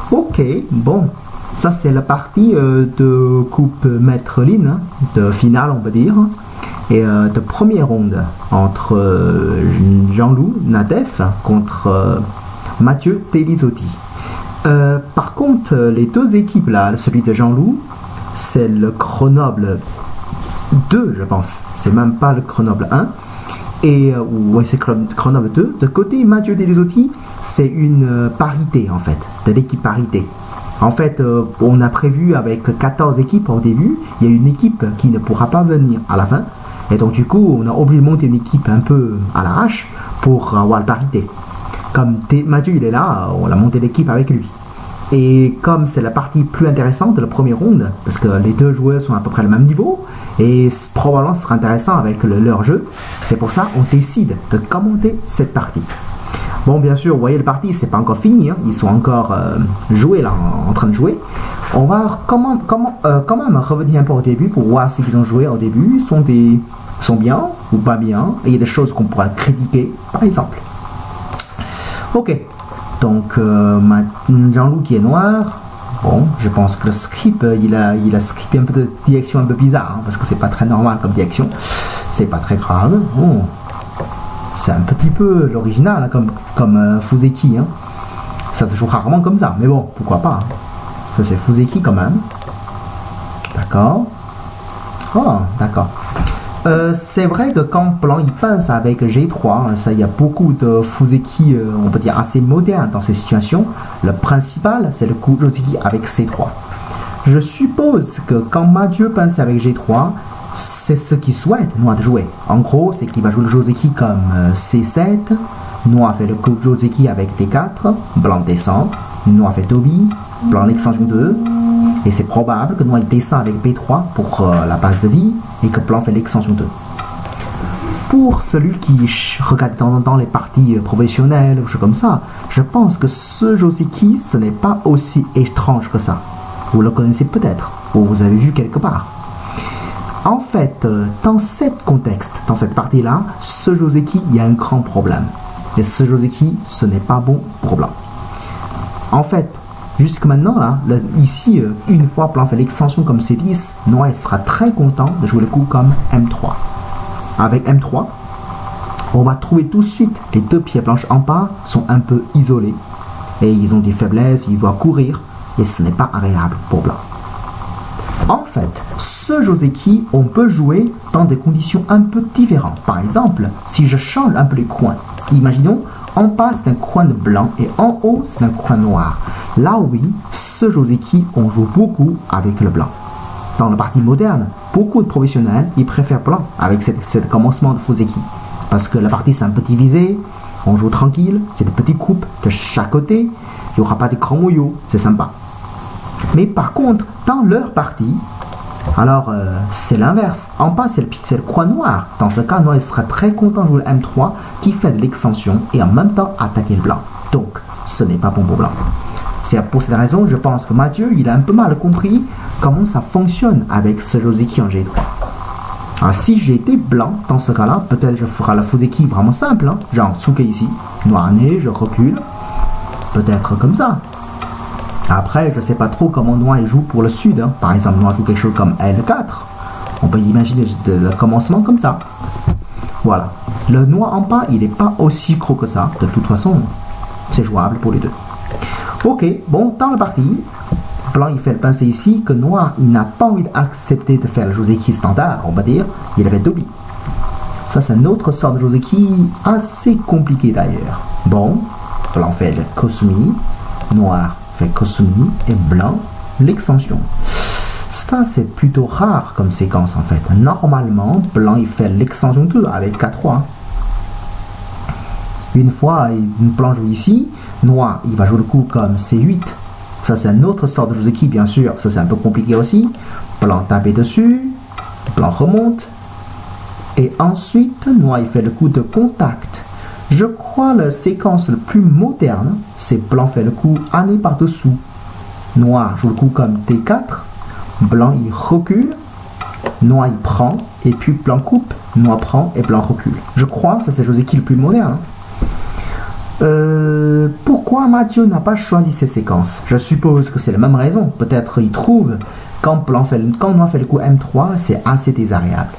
Ok, bon, ça c'est la partie de coupe maître ligne, hein, de finale on va dire, et de première ronde entre Jean-Loup Nadef contre Mathieu Delisotti. Par contre, les deux équipes là, celui de Jean-Loup, c'est le Grenoble 2, je pense, c'est même pas le Grenoble 1. Et ouais, c'est Grenoble 2. De côté Mathieu Delisotti, c'est une parité en fait, de l'équipe parité. En fait, on a prévu avec 14 équipes au début, il y a une équipe qui ne pourra pas venir à la fin. Et donc du coup, on a obligé de monter une équipe un peu à l'arrache pour avoir la parité. Comme Mathieu il est là, on a monté l'équipe avec lui. Et comme c'est la partie plus intéressante de la première ronde, parce que les deux joueurs sont à peu près le même niveau, et probablement ce sera intéressant avec leur jeu, c'est pour ça qu'on décide de commenter cette partie. Bon, bien sûr, vous voyez, le parti, c'est pas encore fini, hein, ils sont encore joués là, en train de jouer. On va quand même revenir un peu au début pour voir ce qu'ils ont joué au début, sont bien ou pas bien, et il y a des choses qu'on pourra critiquer, par exemple. Ok. Donc, Jean-Loup qui est noir, bon, je pense que le script, il a scripté un peu de direction un peu bizarre, hein, parce que c'est pas très normal comme direction, c'est pas très grave. Bon, c'est un petit peu l'original, hein, comme Fuseki, hein. Ça se joue rarement comme ça, mais bon, pourquoi pas. Hein. Ça c'est Fuseki quand même. D'accord. Oh, d'accord. C'est vrai que quand Blanc il passe avec G3, ça il y a beaucoup de Fuseki, on peut dire assez modernes dans ces situations. Le principal, c'est le coup Joseki avec C3. Je suppose que quand Mathieu passe avec G3, c'est ce qu'il souhaite Noir de jouer. En gros, c'est qu'il va jouer le Joseki comme C7, Noir fait le coup Joseki avec D4, Blanc descend, Noir fait Toby, Blanc l'extension 2. Et c'est probable que Noir descend avec B3 pour la base de vie et que Blanc fait l'extension 2. Pour celui qui regarde de temps en temps les parties professionnelles ou choses comme ça, je pense que ce Joseki, ce n'est pas aussi étrange que ça. Vous le connaissez peut-être, ou vous avez vu quelque part. En fait, dans ce contexte, dans cette partie-là, ce Joseki, il y a un grand problème. Et ce Joseki, ce n'est pas bon pour Blanc. En fait, jusque maintenant, là, ici, une fois Blanc fait l'extension comme C10, Noir sera très content de jouer le coup comme M3. Avec M3, on va trouver tout de suite les deux pieds blanches en bas sont un peu isolés. Et ils ont des faiblesses, ils doivent courir, et ce n'est pas agréable pour Blanc. En fait, ce Joseki, on peut jouer dans des conditions un peu différentes. Par exemple, si je change un peu les coins, imaginons, en bas c'est un coin de blanc et en haut c'est un coin noir. Là oui, ce Joseki, on joue beaucoup avec le blanc. Dans la partie moderne, beaucoup de professionnels, ils préfèrent blanc avec ce commencement de Fuseki. Parce que la partie c'est un peu divisé, on joue tranquille, c'est des petites coupes de chaque côté, il n'y aura pas de grands moyaux, c'est sympa. Mais par contre, dans leur partie, alors c'est l'inverse. En bas, c'est le coin noir. Dans ce cas, Noir il sera très content de jouer le M3 qui fait de l'extension et en même temps attaquer le blanc. Donc, ce n'est pas bon pour Blanc. C'est pour cette raison, je pense que Mathieu, il a un peu mal compris comment ça fonctionne avec ce Joseki en G3. Alors, si j'étais Blanc, dans ce cas-là, peut-être je ferai la Fuseki vraiment simple, hein, genre Tsuke ici. Noir né, je recule. Peut-être comme ça. Après, je ne sais pas trop comment Noir joue pour le sud. Hein. Par exemple, Noir joue quelque chose comme L4. On peut imaginer le commencement comme ça. Voilà. Le Noir en bas, il n'est pas aussi gros que ça. De toute façon, c'est jouable pour les deux. Ok, bon, dans la partie, Blanc il fait le pincé ici, que Noir il n'a pas envie d'accepter de faire le Joseki standard, on va dire. Il avait Toby. Ça, c'est une autre sorte de Joseki assez compliqué d'ailleurs. Bon, Blanc fait le Kosumi. Noir fait Kosumi et Blanc l'extension. Ça c'est plutôt rare comme séquence en fait. Normalement, Blanc il fait l'extension 2 avec K3. Une fois, Blanc joue ici, Noir il va jouer le coup comme C8. Ça c'est une autre sorte de Joseki bien sûr. Ça c'est un peu compliqué aussi. Blanc tape dessus, Blanc remonte. Et ensuite, Noir il fait le coup de contact. Je crois la séquence la plus moderne, c'est Blanc fait le coup année par-dessous. Noir joue le coup comme T4. Blanc il recule. Noir il prend. Et puis, Blanc coupe. Noir prend et Blanc recule. Je crois que ça c'est Joseki le plus moderne. Pourquoi Mathieu n'a pas choisi ces séquences? Je suppose que c'est la même raison. Peut-être il trouve quand Noir fait le coup M3, c'est assez désagréable.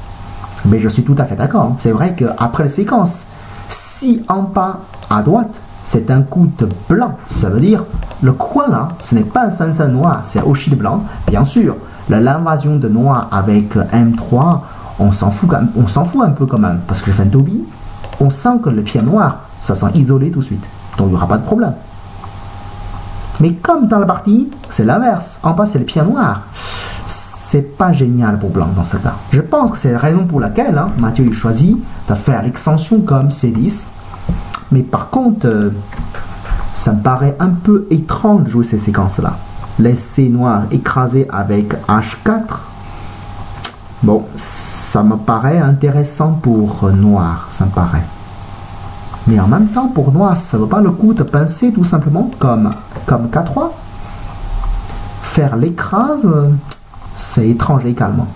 Mais je suis tout à fait d'accord. C'est vrai qu'après la séquence, si en bas à droite, c'est un coup de blanc, ça veut dire le coin là, ce n'est pas un 5-5 noir, c'est aussi de blanc. Bien sûr, l'invasion de noir avec M3, on s'en fout un peu quand même. Parce que le fin Toby, on sent que le pied noir, ça sent isolé tout de suite. Donc il n'y aura pas de problème. Mais comme dans la partie, c'est l'inverse. En bas, c'est le pied noir. C'est pas génial pour blanc dans ce cas. Je pense que c'est la raison pour laquelle Mathieu il choisit de faire l'extension comme C10. Mais par contre, ça me paraît un peu étrange de jouer ces séquences-là. Laisser noir écrasé avec H4. Bon, ça me paraît intéressant pour noir, ça me paraît. Mais en même temps, pour noir, ça ne vaut pas le coup de pincer tout simplement comme K3. Faire l'écrase, c'est étrange également.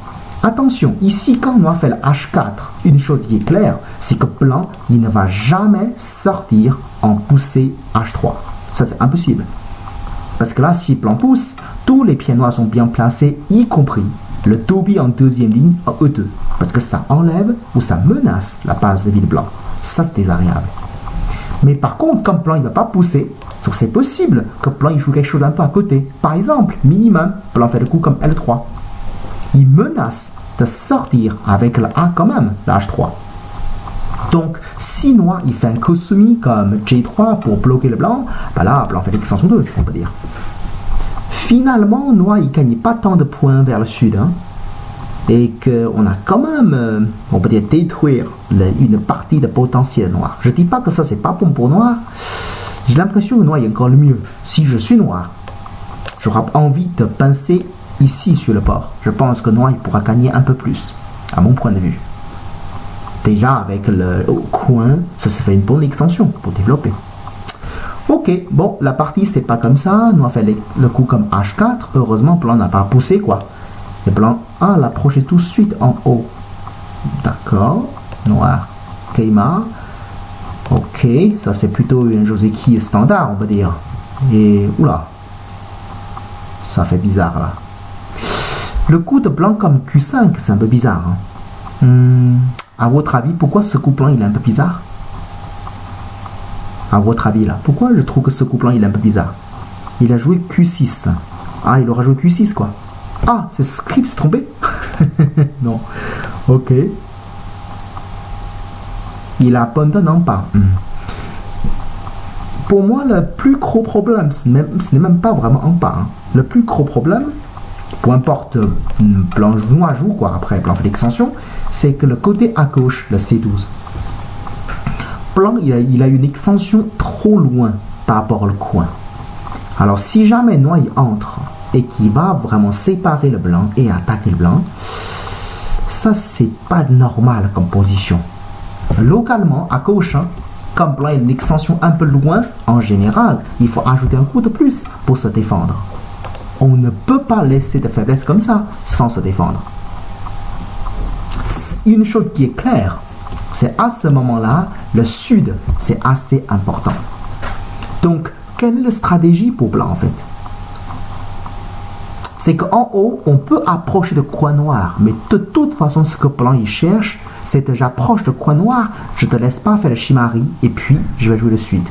Attention, ici, quand noir fait le H4, une chose qui est claire, c'est que blanc, il ne va jamais sortir en poussée H3. Ça, c'est impossible. Parce que là, si blanc pousse, tous les pieds noirs sont bien placés, y compris le Toby en deuxième ligne en E2. Parce que ça enlève ou ça menace la base de vide blanc. Ça, c'est désagréable. Mais par contre, comme blanc, il ne va pas pousser, c'est possible que blanc, il joue quelque chose un peu à côté. Par exemple, minimum, blanc fait le coup comme L3. Il menace de sortir avec le A quand même, le H3. Donc, si noir, il fait un Kosumi comme J3 pour bloquer le blanc, ben là, blanc fait l'extension 2, on peut dire. Finalement, noir, il ne gagne pas tant de points vers le sud. Et qu'on a quand même, on peut dire, détruire une partie de potentiel noir. Je ne dis pas que ça, c'est pas bon pour noir. J'ai l'impression que noir est encore le mieux. Si je suis noir, j'aurai envie de pincer ici sur le port. Je pense que noir, il pourra gagner un peu plus, à mon point de vue. Déjà, avec le coin, ça se fait une bonne extension pour développer. Ok, bon, la partie, c'est pas comme ça. Noir fait le coup comme H4. Heureusement, blanc n'a pas poussé, quoi. Et blanc, l'approche est tout de suite en haut. D'accord. Noir, Keima. Ok, ça c'est plutôt une Joseki standard, on va dire. Et, oula. Ça fait bizarre, là. Le coup de blanc comme Q5, c'est un peu bizarre. À votre avis, pourquoi ce coup blanc, il est un peu bizarre? À votre avis, là. Pourquoi je trouve que ce coup blanc, il est un peu bizarre? Il a joué Q6. Il aura joué Q6, quoi. C'est script s'est trompé. Non. Ok. Il abandonne en pas. Pour moi, le plus gros problème, ce n'est même pas vraiment en pas. Le plus gros problème, peu importe blanc noir joue quoi, après blanc fait l'extension, c'est que le côté à gauche, le C12, blanc il a une extension trop loin par rapport au coin. Alors si jamais noir il entre et qui va vraiment séparer le blanc et attaquer le blanc, ça c'est pas normal comme position. Localement, à gauche, comme blanc a une extension un peu loin, en général, il faut ajouter un coup de plus pour se défendre. On ne peut pas laisser de faiblesse comme ça sans se défendre. Une chose qui est claire, c'est à ce moment-là, le sud, c'est assez important. Donc, quelle est la stratégie pour blanc en fait? C'est qu'en haut, on peut approcher le coin noir, mais de toute façon, ce que blanc il cherche, c'est que j'approche le coin noir, je ne te laisse pas faire le Shimari, et puis je vais jouer le sud.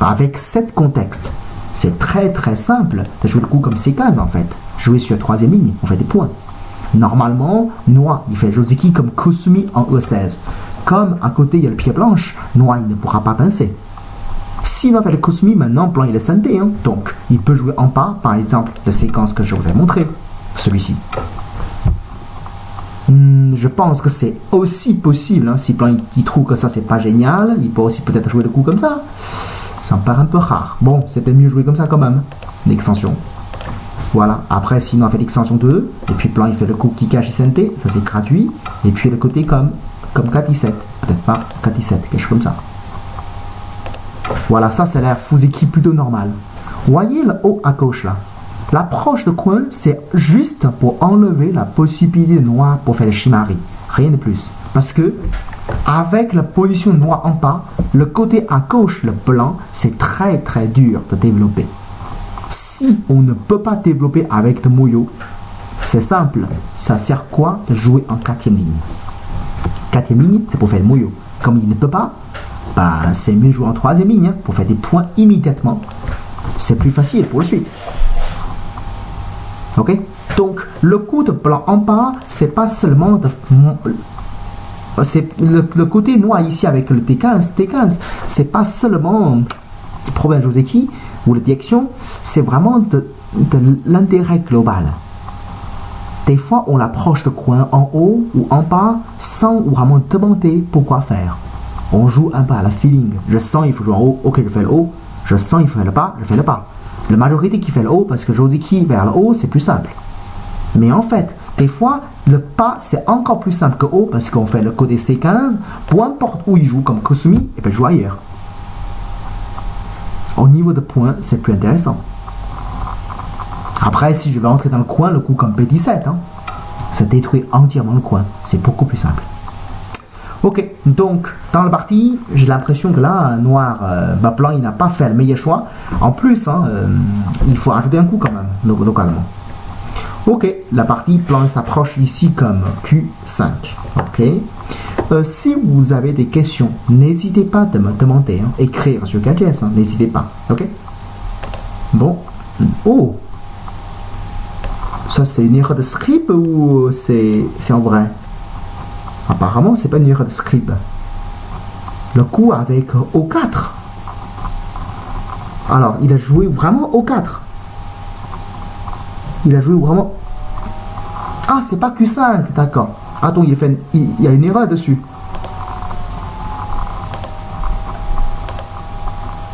Avec cet contexte, c'est très très simple de jouer le coup comme C15 en fait. Jouer sur la troisième ligne, on fait des points. Normalement, noir, il fait Joseki comme Kosumi en E16. Comme à côté il y a le pied blanche, noir il ne pourra pas pincer. S'il va faire le Kosumi, maintenant blanc il est santé, donc il peut jouer en pas, par exemple la séquence que je vous ai montré, celui-ci. Je pense que c'est aussi possible, si blanc il trouve que ça c'est pas génial, il peut aussi peut-être jouer le coup comme ça. Ça me paraît un peu rare. Bon, c'était mieux jouer comme ça quand même, l'extension. Voilà, après sinon on fait l'extension 2, et puis blanc il fait le coup Kikashi Sente, ça c'est gratuit, et puis le côté comme K17, peut-être pas K17, quelque chose comme ça. Voilà, ça c'est l'air Fuseki plutôt normal. Voyez le haut à gauche là. L'approche de coin, c'est juste pour enlever la possibilité de noir pour faire le Shimari. Rien de plus. Parce que avec la position noire en bas, le côté à gauche, le blanc, c'est très très dur de développer. Si on ne peut pas développer avec de Muyo, c'est simple. Ça sert quoi de jouer en quatrième ligne? Quatrième ligne, c'est pour faire le Muyo. Comme il ne peut pas, bah, c'est mieux jouer en troisième ligne hein, pour faire des points immédiatement. C'est plus facile pour la suite. Ok? Donc, le coup de blanc en bas, c'est pas seulement de... C'est le côté noir ici avec le T15, c'est pas seulement le problème de Joseki ou la direction, c'est vraiment de l'intérêt global. Des fois, on approche de coin en haut ou en bas sans vraiment demander pourquoi faire. On joue un peu à la feeling. Je sens il faut jouer en haut, ok je fais le haut. Je sens il faut faire le bas, je fais le bas. La majorité qui fait le haut parce que Joseki vers le haut c'est plus simple. Mais en fait, des fois, le pas c'est encore plus simple que haut parce qu'on fait le côté C15, peu importe où il joue comme Kosumi, il peut jouer ailleurs. Au niveau de points, c'est plus intéressant. Après, si je vais entrer dans le coin, le coup comme P17, hein, ça détruit entièrement le coin. C'est beaucoup plus simple. Ok, donc dans la partie, j'ai l'impression que là, noir, blanc, il n'a pas fait le meilleur choix. En plus, hein, il faut ajouter un coup quand même, localement. Ok, la partie blanc s'approche ici comme Q5. Ok. Si vous avez des questions, n'hésitez pas de me demander, hein, écrire sur KGS, hein, n'hésitez pas. Ok. Bon. Oh. Ça c'est une erreur de script ou c'est en vrai? Apparemment, c'est pas une erreur de script. Le coup avec O4. Alors, il a joué vraiment O4. Il a joué vraiment... Ah, c'est pas Q5, d'accord. Attends, il y a une erreur dessus.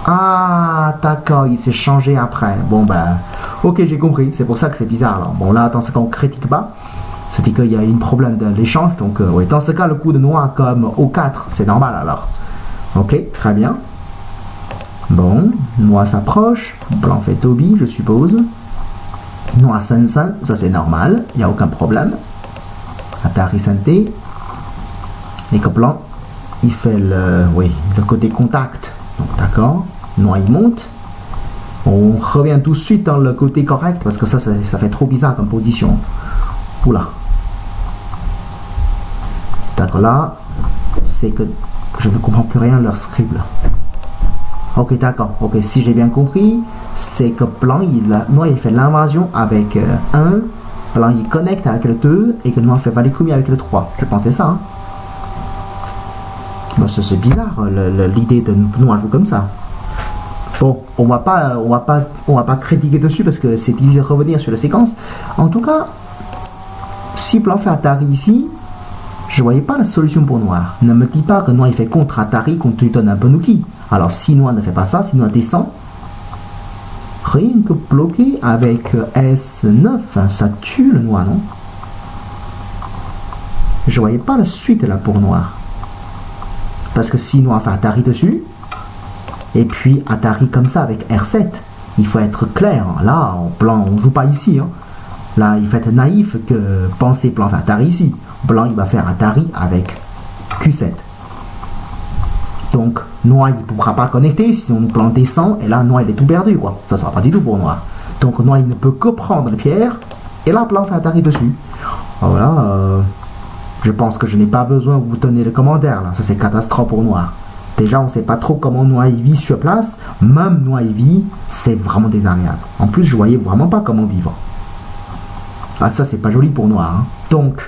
Ah, d'accord, il s'est changé après. Bon, ben... Ok, j'ai compris. C'est pour ça que c'est bizarre. Alors. Bon, là, dans ce cas, on critique pas. C'est-à-dire qu'il y a un problème de l'échange. Donc, ouais. Dans ce cas, le coup de noir comme O4, c'est normal alors. Ok, très bien. Bon, noir s'approche. Blanc fait Toby, je suppose. Noir Sensen, ça c'est normal. Il n'y a aucun problème. Atari Santé. Et que blanc, il fait le côté contact. D'accord. Noir, il monte. On revient tout de suite dans le côté correct parce que ça fait trop bizarre comme position. Oula. D'accord, là, c'est que je ne comprends plus rien leur script là. Ok, d'accord. Ok, si j'ai bien compris, c'est que blanc, noir, il fait l'invasion avec 1, blanc, il connecte avec le 2 et que noir fait Valikumi avec le 3. Je pensais ça. Hein. Bon, c'est bizarre l'idée de noir jouer comme ça. Bon, on va pas critiquer dessus parce que c'est difficile de revenir sur la séquence. En tout cas, si blanc fait Atari ici, je voyais pas la solution pour noir. Ne me dis pas que noir il fait contre Atari qu'on te donne un Bonuki. Alors si noir ne fait pas ça, si noir descend, rien que bloqué avec S9, ça tue le noir, non? Je voyais pas la suite là pour noir. Parce que si noir fait Atari dessus, et puis Atari comme ça avec R7, il faut être clair. Là, en blanc, on joue pas ici. Hein. Là, il faut être naïf que penser blanc fait Atari ici. Blanc, il va faire Atari avec Q7. Donc, noir, il ne pourra pas connecter, sinon blanc descend, et là, noir, il est tout perdu, quoi. Ça ne sera pas du tout pour noir. Donc, noir, il ne peut que prendre les pierres, et là, blanc fait Atari dessus. Voilà, je pense que je n'ai pas besoin de vous donner le commentaire, là. Ça, c'est catastrophe pour noir. Déjà, on ne sait pas trop comment noir il vit sur place. Même noir il vit, c'est vraiment désagréable. En plus, je voyais vraiment pas comment vivre. Ah, ça, c'est pas joli pour noir. Hein. Donc,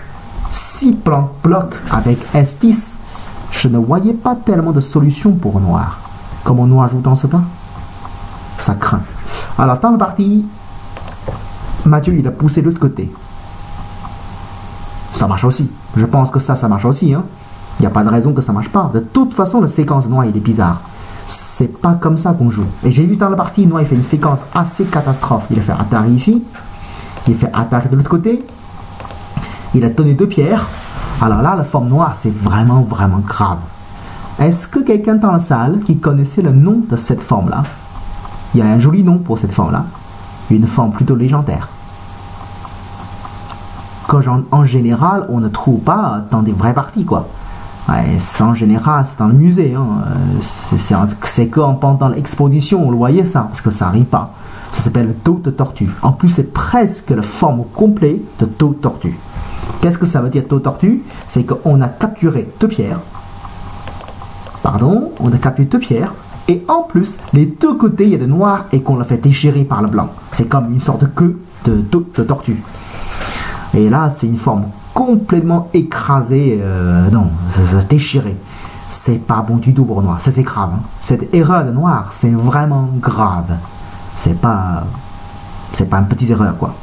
si blanc bloque avec S10, je ne voyais pas tellement de solution pour noir. Comment noir joue dans ce cas? Ça craint. Alors, dans la partie, Mathieu, il a poussé de l'autre côté. Ça marche aussi. Je pense que ça marche aussi. Hein. Il n'y a pas de raison que ça ne marche pas. De toute façon, la séquence noire, il est bizarre. C'est pas comme ça qu'on joue. Et j'ai vu dans la partie, noir, il fait une séquence assez catastrophe. Il a fait Atari ici. Il fait Atari de l'autre côté. Il a donné 2 pierres. Alors là, la forme noire, c'est vraiment, vraiment grave. Est-ce que quelqu'un dans la salle qui connaissait le nom de cette forme-là? Il y a un joli nom pour cette forme-là. Une forme plutôt légendaire. En général, on ne trouve pas dans des vraies parties, quoi. Ouais, en général, c'est dans le musée. Hein. C'est que pendant l'exposition, on le voyait ça, parce que ça n'arrive pas. Ça s'appelle le dos de tortue. En plus, c'est presque la forme complète de dos de tortue. Qu'est-ce que ça veut dire dos de tortue? C'est qu'on a capturé deux pierres. Pardon, on a capturé deux pierres. Et en plus, les deux côtés, il y a de noir et qu'on l'a fait déchirer par le blanc. C'est comme une sorte de queue de tortue. Et là, c'est une forme complètement écrasée, non, déchirée. C'est pas bon du tout pour Noir, ça c'est grave. Hein. Cette erreur de Noir, c'est vraiment grave. C'est pas une petite erreur, quoi.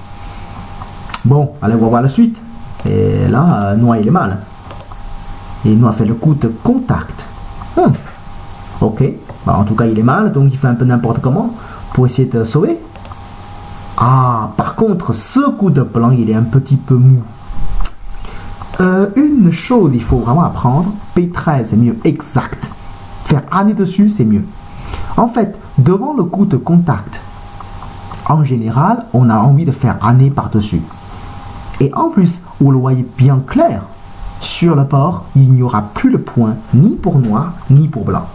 Bon, allez, on va voir la suite. Et là, Noir, il est mal. Et Noir fait le coup de contact. Ok, bah, en tout cas, il est mal, donc il fait un peu n'importe comment pour essayer de sauver. Ah, par contre, ce coup de blanc, il est un petit peu mou. Une chose, il faut vraiment apprendre. P13, c'est mieux, exact. Faire année dessus, c'est mieux. En fait, devant le coup de contact, en général, on a envie de faire année par-dessus. Et en plus, vous le voyez bien clair, sur le port, il n'y aura plus le point ni pour noir, ni pour blanc.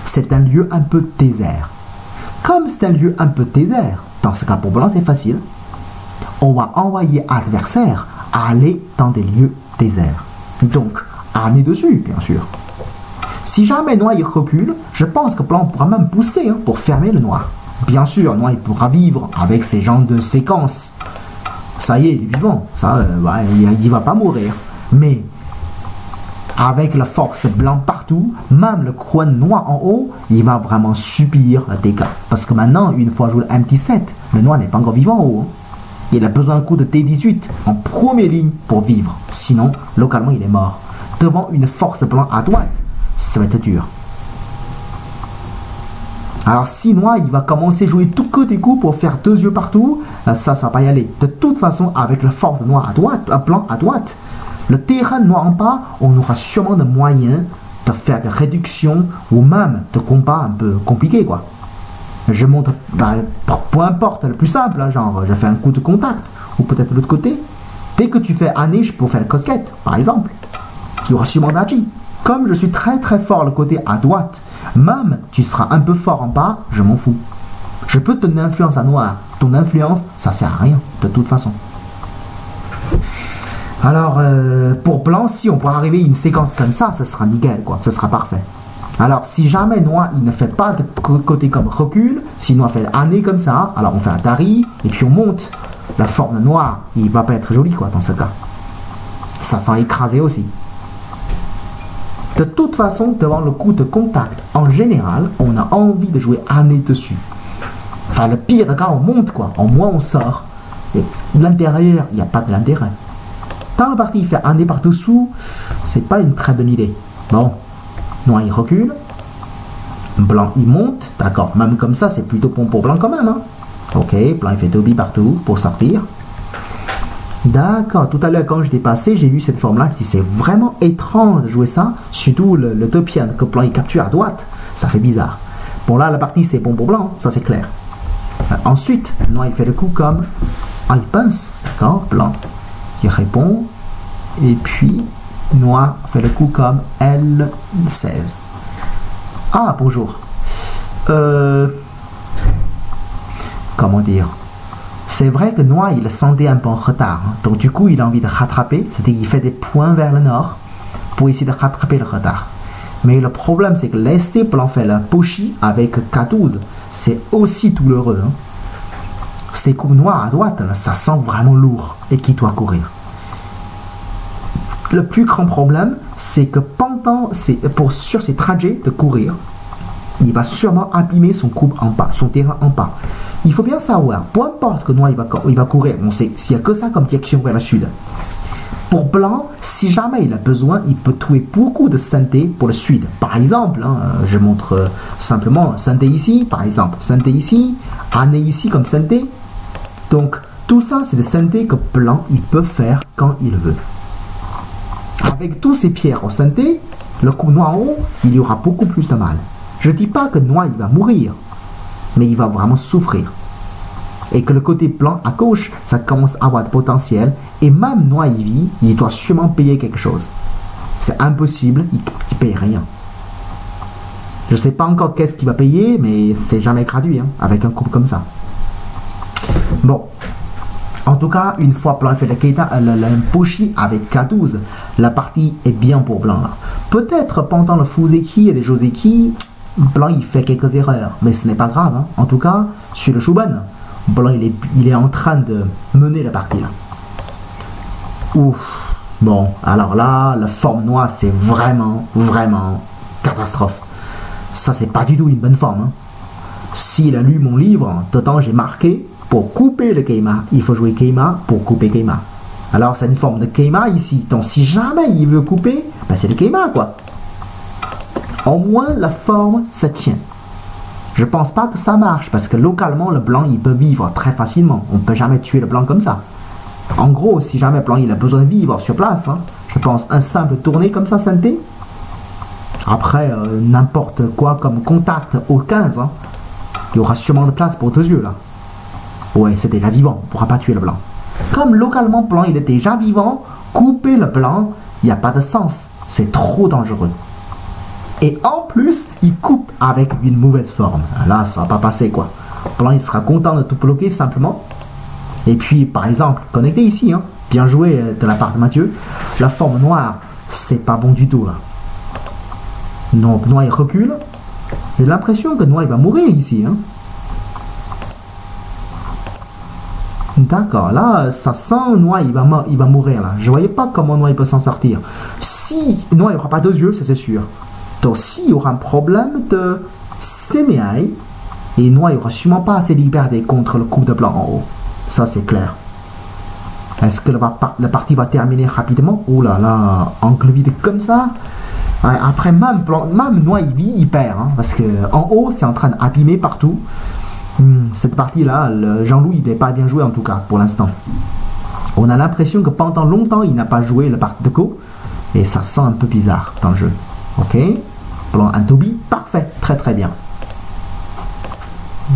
C'est un lieu un peu désert. Comme c'est un lieu un peu désert, dans ce cas pour blanc, c'est facile. On va envoyer l'adversaire à aller dans des lieux déserts. Donc, année dessus, bien sûr. Si jamais noir il recule, je pense que blanc pourra même pousser hein, pour fermer le noir. Bien sûr, noir il pourra vivre avec ces genres de séquences. Ça y est, il est vivant. Ça, il ne va pas mourir. Mais avec la force blanc partout, même le coin noir en haut, il va vraiment subir le dégât. Parce que maintenant, une fois joué le M17, le noir n'est pas encore vivant en haut. Il a besoin d'un coup de T18 en première ligne pour vivre. Sinon, localement, il est mort. Devant une force blanc à droite, ça va être dur. Alors, si noir, il va commencer à jouer tout que des coups pour faire deux yeux partout, ça va pas y aller. De toute façon, avec la force noir à droite, blanc à droite, le terrain noir en bas, on aura sûrement des moyens de faire des réductions ou même de combats un peu compliqués, quoi. Je montre, peu importe, le plus simple, hein, genre je fais un coup de contact, ou peut-être de l'autre côté. Dès que tu fais année, je peux faire le casquette, par exemple. Il y aura sûrement d'agi. Comme je suis très très fort le côté à droite, même tu seras un peu fort en bas, je m'en fous. Je peux te donner influence à noir. Ton influence, ça sert à rien, de toute façon. Alors, pour blanc, si on pourra arriver à une séquence comme ça, ça sera nickel, quoi. Ça sera parfait. Alors, si jamais noir, il ne fait pas de côté comme recul, si noir fait année comme ça, alors on fait un tari, et puis on monte. La forme noire, il va pas être joli, quoi, dans ce cas. Ça sent écrasé aussi. De toute façon, devant le coup de contact, en général, on a envie de jouer année dessus. Enfin, le pire des cas, on monte, quoi. Au moins, on sort. Et l'intérieur, il n'y a pas de l'intérêt. Dans la partie, faire année par-dessous, c'est pas une très bonne idée. Bon. Noir, il recule. Blanc, il monte. D'accord. Même comme ça, c'est plutôt bon pour blanc quand même. Hein. Ok. Blanc, il fait 2 billes partout pour sortir. D'accord. Tout à l'heure, quand j'étais passé, j'ai vu cette forme-là. Je dis, c'est vraiment étrange de jouer ça. Surtout le 2 pieds que blanc, il capture à droite. Ça fait bizarre. Bon, là, la partie, c'est bon pour blanc. Ça, c'est clair. Ensuite, noir, il fait le coup comme... Ah, il pince. D'accord. Blanc, il répond. Et puis... Noir fait le coup comme L16. Ah, bonjour. Comment dire? C'est vrai que Noir, il sentait un peu en retard. Hein. Donc, du coup, il a envie de rattraper. C'est-à-dire qu'il fait des points vers le nord pour essayer de rattraper le retard. Mais le problème, c'est que laisser blanc faire la pochi avec K12, c'est aussi douloureux. Hein. Ces coups noirs à droite, là, ça sent vraiment lourd et qui doit courir. Le plus grand problème, c'est que sur ses trajets de courir, il va sûrement abîmer son coupe en bas, son terrain en bas. Il faut bien savoir, peu importe que noir il va courir, on sait, s'il n'y a que ça comme direction vers le sud. Pour blanc, si jamais il a besoin, il peut trouver beaucoup de synthé pour le sud. Par exemple, hein, je montre simplement synthé ici, par exemple, synthé ici, année ici comme synthé. Donc, tout ça, c'est des synthés que blanc, il peut faire quand il veut. Avec tous ces pierres en synthé, le coup noir en haut, il y aura beaucoup plus de mal. Je ne dis pas que noir il va mourir, mais il va vraiment souffrir. Et que le côté blanc à gauche, ça commence à avoir de potentiel, et même noir il vit, il doit sûrement payer quelque chose. C'est impossible, il paye rien. Je sais pas encore qu'est-ce qu'il va payer, mais c'est jamais gratuit, hein, avec un couple comme ça. Bon. En tout cas, une fois blanc fait le Pochi avec K12, la partie est bien pour blanc là. Peut-être pendant le Fuseki et les Joseki, blanc il fait quelques erreurs, mais ce n'est pas grave. Hein. En tout cas, sur le Shuban, blanc il est en train de mener la partie là. Ouf. Bon, alors là, la forme noire c'est vraiment catastrophe. Ça c'est pas du tout une bonne forme. Hein. S'il a lu mon livre, dedans j'ai marqué pour couper le Keima, il faut jouer Keima pour couper Keima. Alors c'est une forme de Keima ici. Donc si jamais il veut couper, ben c'est le Keima quoi. Au moins la forme ça tient. Je pense pas que ça marche parce que localement le blanc il peut vivre très facilement. On peut jamais tuer le blanc comme ça. En gros, si jamais le blanc il a besoin de vivre sur place, hein, je pense un simple tourné comme ça, synthé. Après n'importe quoi comme contact au 15, hein, il y aura sûrement de place pour 2 yeux là. Ouais, c'est déjà vivant, on ne pourra pas tuer le blanc. Comme localement blanc, il est déjà vivant, couper le blanc, il n'y a pas de sens. C'est trop dangereux. Et en plus, il coupe avec une mauvaise forme. Là, ça va pas passer quoi. Blanc, il sera content de tout bloquer simplement. Et puis, par exemple, connecté ici, hein, bien joué de la part de Mathieu. La forme noire, c'est pas bon du tout là. Donc, noir il recule. J'ai l'impression que noir il va mourir ici. Hein. D'accord, là, ça sent noir, il va mourir là. Je voyais pas comment noir il peut s'en sortir. Si noir il n'y aura pas 2 yeux, ça c'est sûr. Donc s'il y aura un problème de séméaï, et noir il n'y aura sûrement pas assez de liberté contre le coup de blanc en haut. Ça c'est clair. Est-ce que la partie va terminer rapidement? Oh là là, angle vide comme ça. Ouais, après même noir il perd, hein, parce que en haut c'est en train d'abîmer partout. Cette partie-là, Jean-Louis, il n'est pas bien joué en tout cas, pour l'instant. On a l'impression que pendant longtemps, il n'a pas joué le partie de Ko, et ça sent un peu bizarre dans le jeu. Ok, plan un Toby, parfait, très très bien.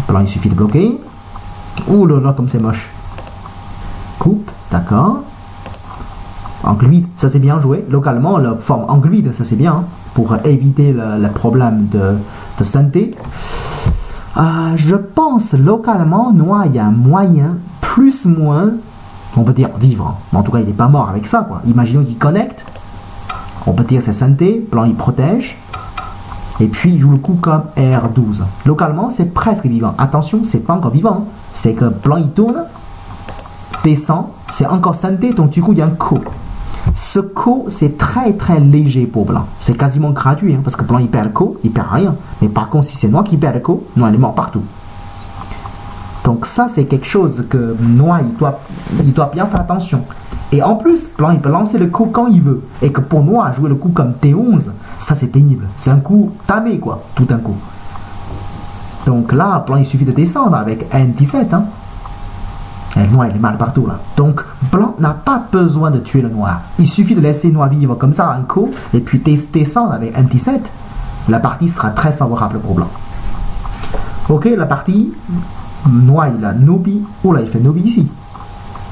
Plan, il suffit de bloquer. Ouh là là, comme c'est moche. Coupe, d'accord. Angle vide, ça c'est bien joué. Localement, la forme angle vide, ça c'est bien, hein, pour éviter le problème de santé. Je pense localement, noir, il y a un moyen, plus moins, on peut dire vivre. Mais en tout cas, il n'est pas mort avec ça, quoi. Imaginons qu'il connecte. On peut dire c'est santé, blanc il protège. Et puis il joue le coup comme R12. Localement, c'est presque vivant. Attention, c'est pas encore vivant. C'est que blanc il tourne, descend, c'est encore santé, donc du coup il y a un ko. Ce ko, c'est très très léger pour blanc. C'est quasiment gratuit, hein, parce que blanc il perd le ko, il perd rien. Mais par contre, si c'est noir qui perd le ko, noir il est mort partout. Donc ça, c'est quelque chose que noir il doit bien faire attention. Et en plus, blanc il peut lancer le ko quand il veut. Et que pour noir, jouer le coup comme T11, ça c'est pénible. C'est un coup tamé quoi, tout un coup. Donc là, blanc il suffit de descendre avec N17, hein. Et le noir il est mal partout là. Donc blanc n'a pas besoin de tuer le noir. Il suffit de laisser noir vivre comme ça un coup et puis descendre avec N17. La partie sera très favorable pour blanc. Ok, la partie noir il a Nobi. Oh là, il fait Nobi ici.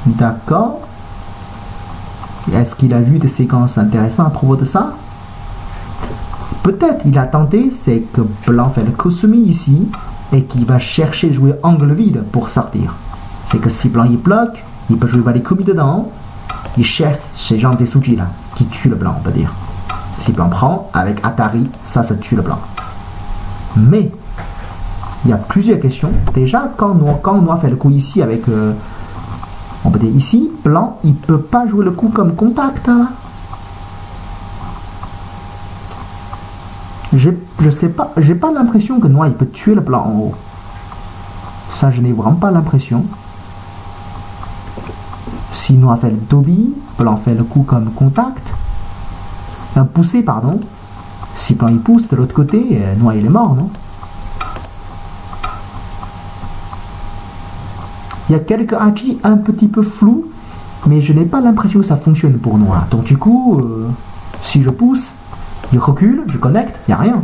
D'accord. Est-ce qu'il a vu des séquences intéressantes à propos de ça? Peut-être il a tenté, c'est que blanc fait le Kosumi ici et qu'il va chercher de jouer angle vide pour sortir. C'est que si blanc il bloque, il peut jouer Valikumi dedans, il cherche ces gens des Suji là, qui tuent le blanc on peut dire. Si blanc prend, avec Atari, ça tue le blanc. Mais, il y a plusieurs questions. Déjà, quand noir fait le coup ici avec, on peut dire ici, blanc, il peut pas jouer le coup comme contact là. Je sais pas, j'ai pas l'impression que noir il peut tuer le blanc en haut. Ça, je n'ai vraiment pas l'impression. Si noir fait le Toby, blanc fait le coup comme contact. Un poussé, pardon. Si blanc il pousse de l'autre côté, noir il est mort, non? Il y a quelques hachi un petit peu flous, mais je n'ai pas l'impression que ça fonctionne pour noir. Donc du coup, si je pousse, il recule, je connecte, il n'y a rien.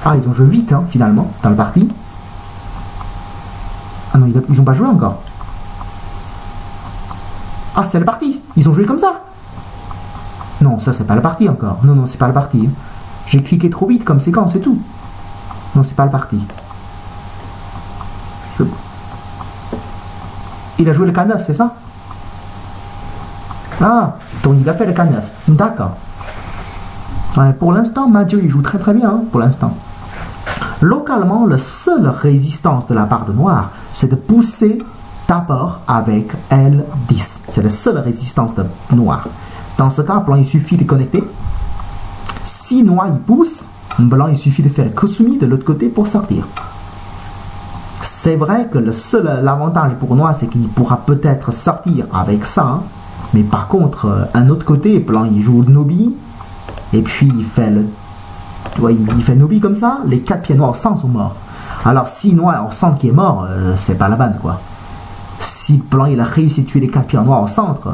Ah, ils ont joué vite, hein, finalement, dans le parti. Ah non, ils n'ont pas joué encore. Ah, c'est le parti. Ils ont joué comme ça. Non, ça c'est pas la partie encore. Non, non, c'est pas la partie. J'ai cliqué trop vite comme séquence, c'est tout. Non, c'est pas la partie. Il a joué le K9, c'est ça? Ah, donc il a fait le K9. D'accord. Ouais, pour l'instant, Mathieu, il joue très très bien, hein, pour l'instant. Localement, la seule résistance de la part de Noir, c'est de pousser d'abord avec L10. C'est la seule résistance de Noir. Dans ce cas, blanc, il suffit de connecter. Si Noir, il pousse, blanc, il suffit de faire le Kusumi de l'autre côté pour sortir. C'est vrai que l'avantage pour Noir, c'est qu'il pourra peut-être sortir avec ça. Hein, mais par contre, un autre côté, blanc, il joue le Nobi. Et puis, il fait Nobi comme ça. Les 4 pieds noirs au centre sont morts. Alors, si Noir au centre qui est mort, c'est pas la vanne, quoi. Si blanc, il a réussi à tuer les 4 pieds noirs au centre,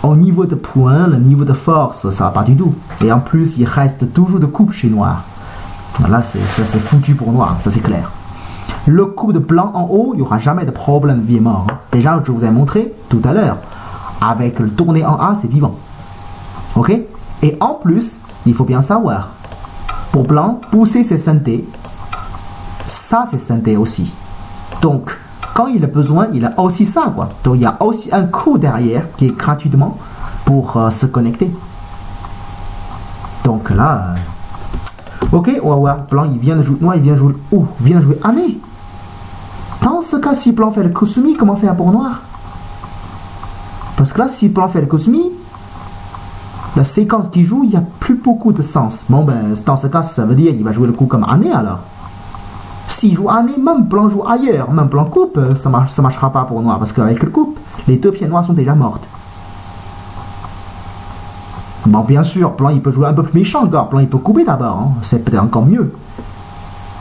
au niveau de points, le niveau de force, ça va pas du tout. Et en plus, il reste toujours de coupe chez Noir. Là, c'est foutu pour Noir, ça c'est clair. Le coup de blanc en haut, il n'y aura jamais de problème de vie et mort. Hein. Déjà, je vous ai montré tout à l'heure. Avec le tourné en A, c'est vivant. Ok? Et en plus, il faut bien savoir, pour blanc, pousser ses synthés, ça c'est synthé aussi. Donc, quand il a besoin, il a aussi ça, quoi. Donc, il y a aussi un coup derrière qui est gratuitement pour se connecter. Donc là, ok, on va voir. Blanc, il vient de jouer. Noir, il vient de jouer. Oh, il vient de jouer année. Dans ce cas, si blanc fait le Kusumi, comment faire pour Noir? Parce que là, si blanc fait le Kusumi, la séquence qu'il joue, il n'y a plus beaucoup de sens. Bon, ben, dans ce cas, ça veut dire qu'il va jouer le coup comme année alors. S'il joue année, même blanc joue ailleurs, même blanc coupe, ça marchera pas pour Noir. Parce qu'avec le coupe, les 2 pieds noirs sont déjà mortes. Bon, bien sûr, blanc, il peut jouer un peu plus méchant encore. Blanc, il peut couper d'abord. Hein. C'est peut-être encore mieux.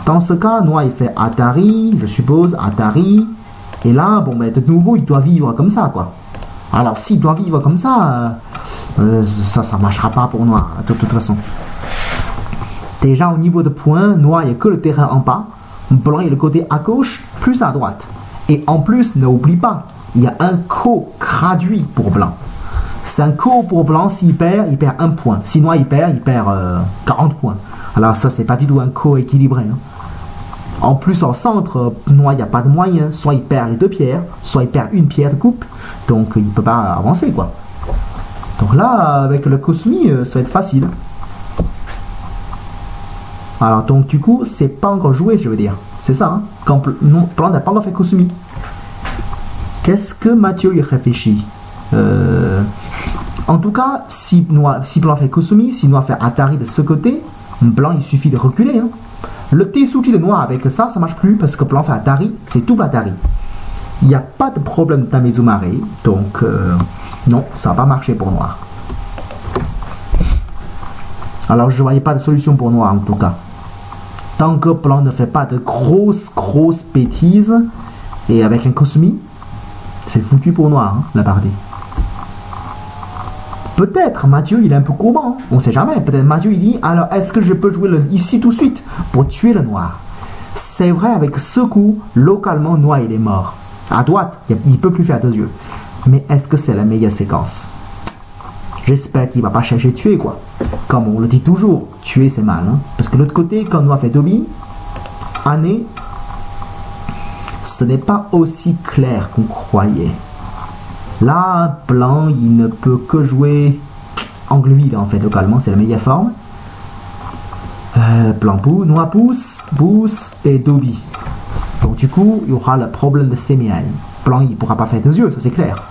Dans ce cas, Noir, il fait Atari, je suppose, Atari. Et là, bon, ben, de nouveau, il doit vivre comme ça, quoi. Alors, s'il doit vivre comme ça, ça marchera pas pour Noir, de toute façon. Déjà, au niveau de points, Noir, il n'y a que le terrain en bas. Blanc, il y a le côté à gauche, plus à droite. Et en plus, n'oublie pas, il y a un co graduit pour blanc. C'est un co pour blanc, s'il perd, il perd 1 point. Si Noir, il perd 40 points. Alors ça, c'est pas du tout un co équilibré. Hein. En plus, au centre, Noir, il n'y a pas de moyen. Soit il perd les 2 pierres, soit il perd une pierre de coupe. Donc, il ne peut pas avancer, quoi. Donc là, avec le Kusumi, ça va être facile. Alors, donc, du coup, c'est pas encore joué, je veux dire. C'est ça, hein. Quand blanc n'a pas encore fait Kusumi. Qu'est-ce que Mathieu y réfléchit? En tout cas, si blanc fait Kusumi, si Noir fait Atari de ce côté, blanc, il suffit de reculer. Hein. Le T-Suchi de Noir avec ça marche plus parce que blanc fait Atari, c'est tout Atari. Il n'y a pas de problème d'Amezumare, donc non, ça va pas marcher pour Noir. Alors je ne voyais pas de solution pour Noir en tout cas. Tant que blanc ne fait pas de grosses bêtises, et avec un Kusumi, c'est foutu pour Noir, hein, la partie. Peut-être Mathieu il est un peu courbant, on ne sait jamais. Peut-être Mathieu il dit alors est-ce que je peux jouer ici tout de suite pour tuer le Noir? C'est vrai, avec ce coup, localement Noir il est mort. À droite, il ne peut plus faire 2 yeux. Mais est-ce que c'est la meilleure séquence? J'espère qu'il ne va pas chercher tuer, quoi. Comme on le dit toujours, tuer c'est mal. Hein? Parce que de l'autre côté, quand Noir fait Dobi, année, ce n'est pas aussi clair qu'on croyait. Là, blanc, il ne peut que jouer angle vide, en fait, localement, c'est la meilleure forme. Blanc pousse, Noir pousse et Dobi. Donc du coup, il y aura le problème de sémiaille. Blanc, il ne pourra pas faire 2 yeux, ça c'est clair.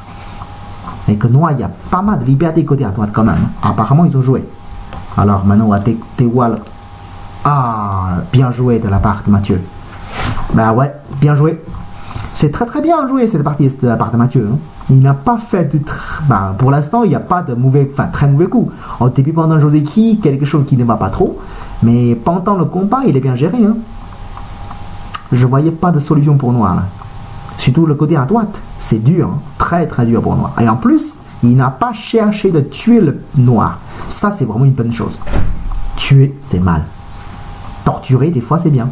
Et que Noir, il y a pas mal de liberté côté à droite quand même. Apparemment, ils ont joué. Alors maintenant, on va Tewal. Ah, bien joué de la part de Mathieu. Bah ouais, bien joué. C'est très bien joué cette partie de la part de Mathieu. Hein. Il n'a pas fait de... pour l'instant, il n'y a pas de très mauvais coup. Au début, pendant Joseki, quelque chose qui ne va pas trop. Mais pendant le combat, il est bien géré. Hein. Je ne voyais pas de solution pour Noir. Là. Surtout le côté à droite. C'est dur. Hein. Très dur pour Noir. Et en plus, il n'a pas cherché de tuer le Noir. Ça, c'est vraiment une bonne chose. Tuer, c'est mal. Torturer, des fois, c'est bien.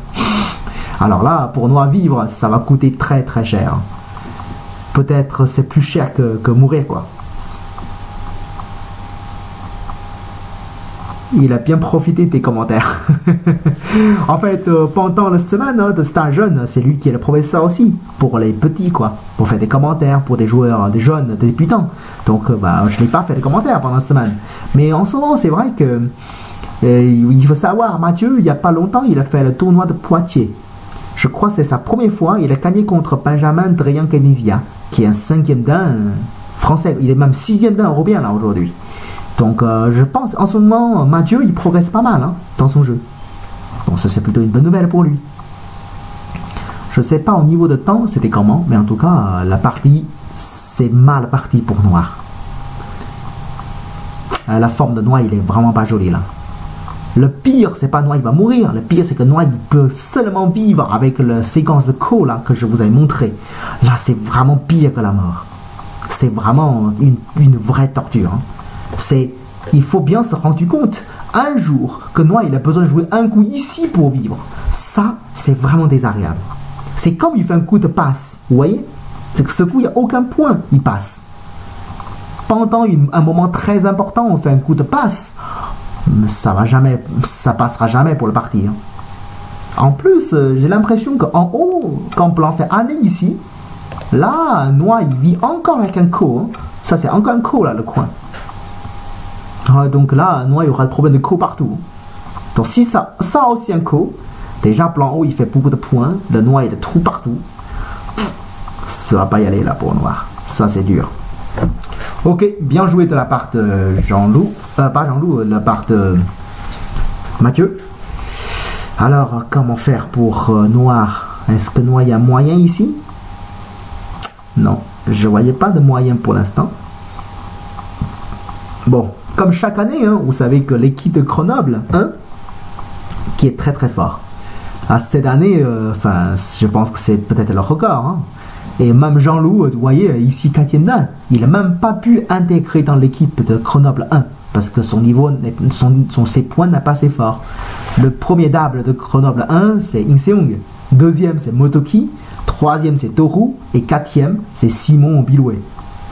Alors là, pour Noir vivre, ça va coûter très cher. Peut-être c'est plus cher que mourir, quoi. Il a bien profité de tes commentaires. En fait, pendant la semaine de stage jeune, c'est lui qui est le professeur aussi, pour les petits, quoi. Pour faire des commentaires, pour des joueurs, des jeunes, des débutants. Donc, je n'ai pas fait de commentaires pendant la semaine. Mais en ce moment, c'est vrai que il faut savoir, Mathieu, il n'y a pas longtemps, il a fait le tournoi de Poitiers. Je crois que c'est sa première fois. Il a gagné contre Benjamin Drian-Kenizia, qui est un 5e dan français. Il est même 6e dan européen, là, aujourd'hui. Donc, je pense, en ce moment, Mathieu, il progresse pas mal dans son jeu. Donc, ça, c'est plutôt une bonne nouvelle pour lui. Je sais pas au niveau de temps, c'était comment, mais en tout cas, la partie, c'est mal parti pour Noir. La forme de Noir, il est vraiment pas joli, là. Le pire, c'est pas Noir, il va mourir. Le pire, c'est que Noir, il peut seulement vivre avec la séquence de Ko, là, que je vous ai montré. Là, c'est vraiment pire que la mort. C'est vraiment une vraie torture, il faut bien se rendre compte, un jour, que Noir, il a besoin de jouer un coup ici pour vivre. Ça, c'est vraiment désagréable. C'est comme il fait un coup de passe, vous voyez? C'est que ce coup, il n'y a aucun point, il passe. Pendant un moment très important, on fait un coup de passe. Ça passera jamais pour le parti. En plus, j'ai l'impression qu'en haut, quand Blanc fait année ici, là, Noir, il vit encore avec un Ko. Ça, c'est encore un Ko, là, le coin. Donc là, Noir, il y aura le problème de Ko partout. Donc si ça a aussi un Ko, déjà plan haut, il fait beaucoup de points, le Noir, il y a des trous partout. Ça va pas y aller là pour Noir. Ça, c'est dur. Ok, bien joué de la part de Jean-Loup. Pas Jean-Loup, de la part de Mathieu. Alors, comment faire pour Noir? Est-ce que Noir, il y a moyen ici? Non, je voyais pas de moyen pour l'instant. Bon. Comme chaque année, vous savez que l'équipe de Grenoble, qui est très très fort. Cette année, je pense que c'est peut-être le record. Et même Jean-Loup, vous voyez, ici 4e dan, il n'a même pas pu intégrer dans l'équipe de Grenoble 1, parce que son niveau, ses points n'est pas assez fort. Le premier dable de Grenoble 1, c'est In-seung. Deuxième, c'est Motoki. Troisième, c'est Toru. Et quatrième, c'est Simon Biloué.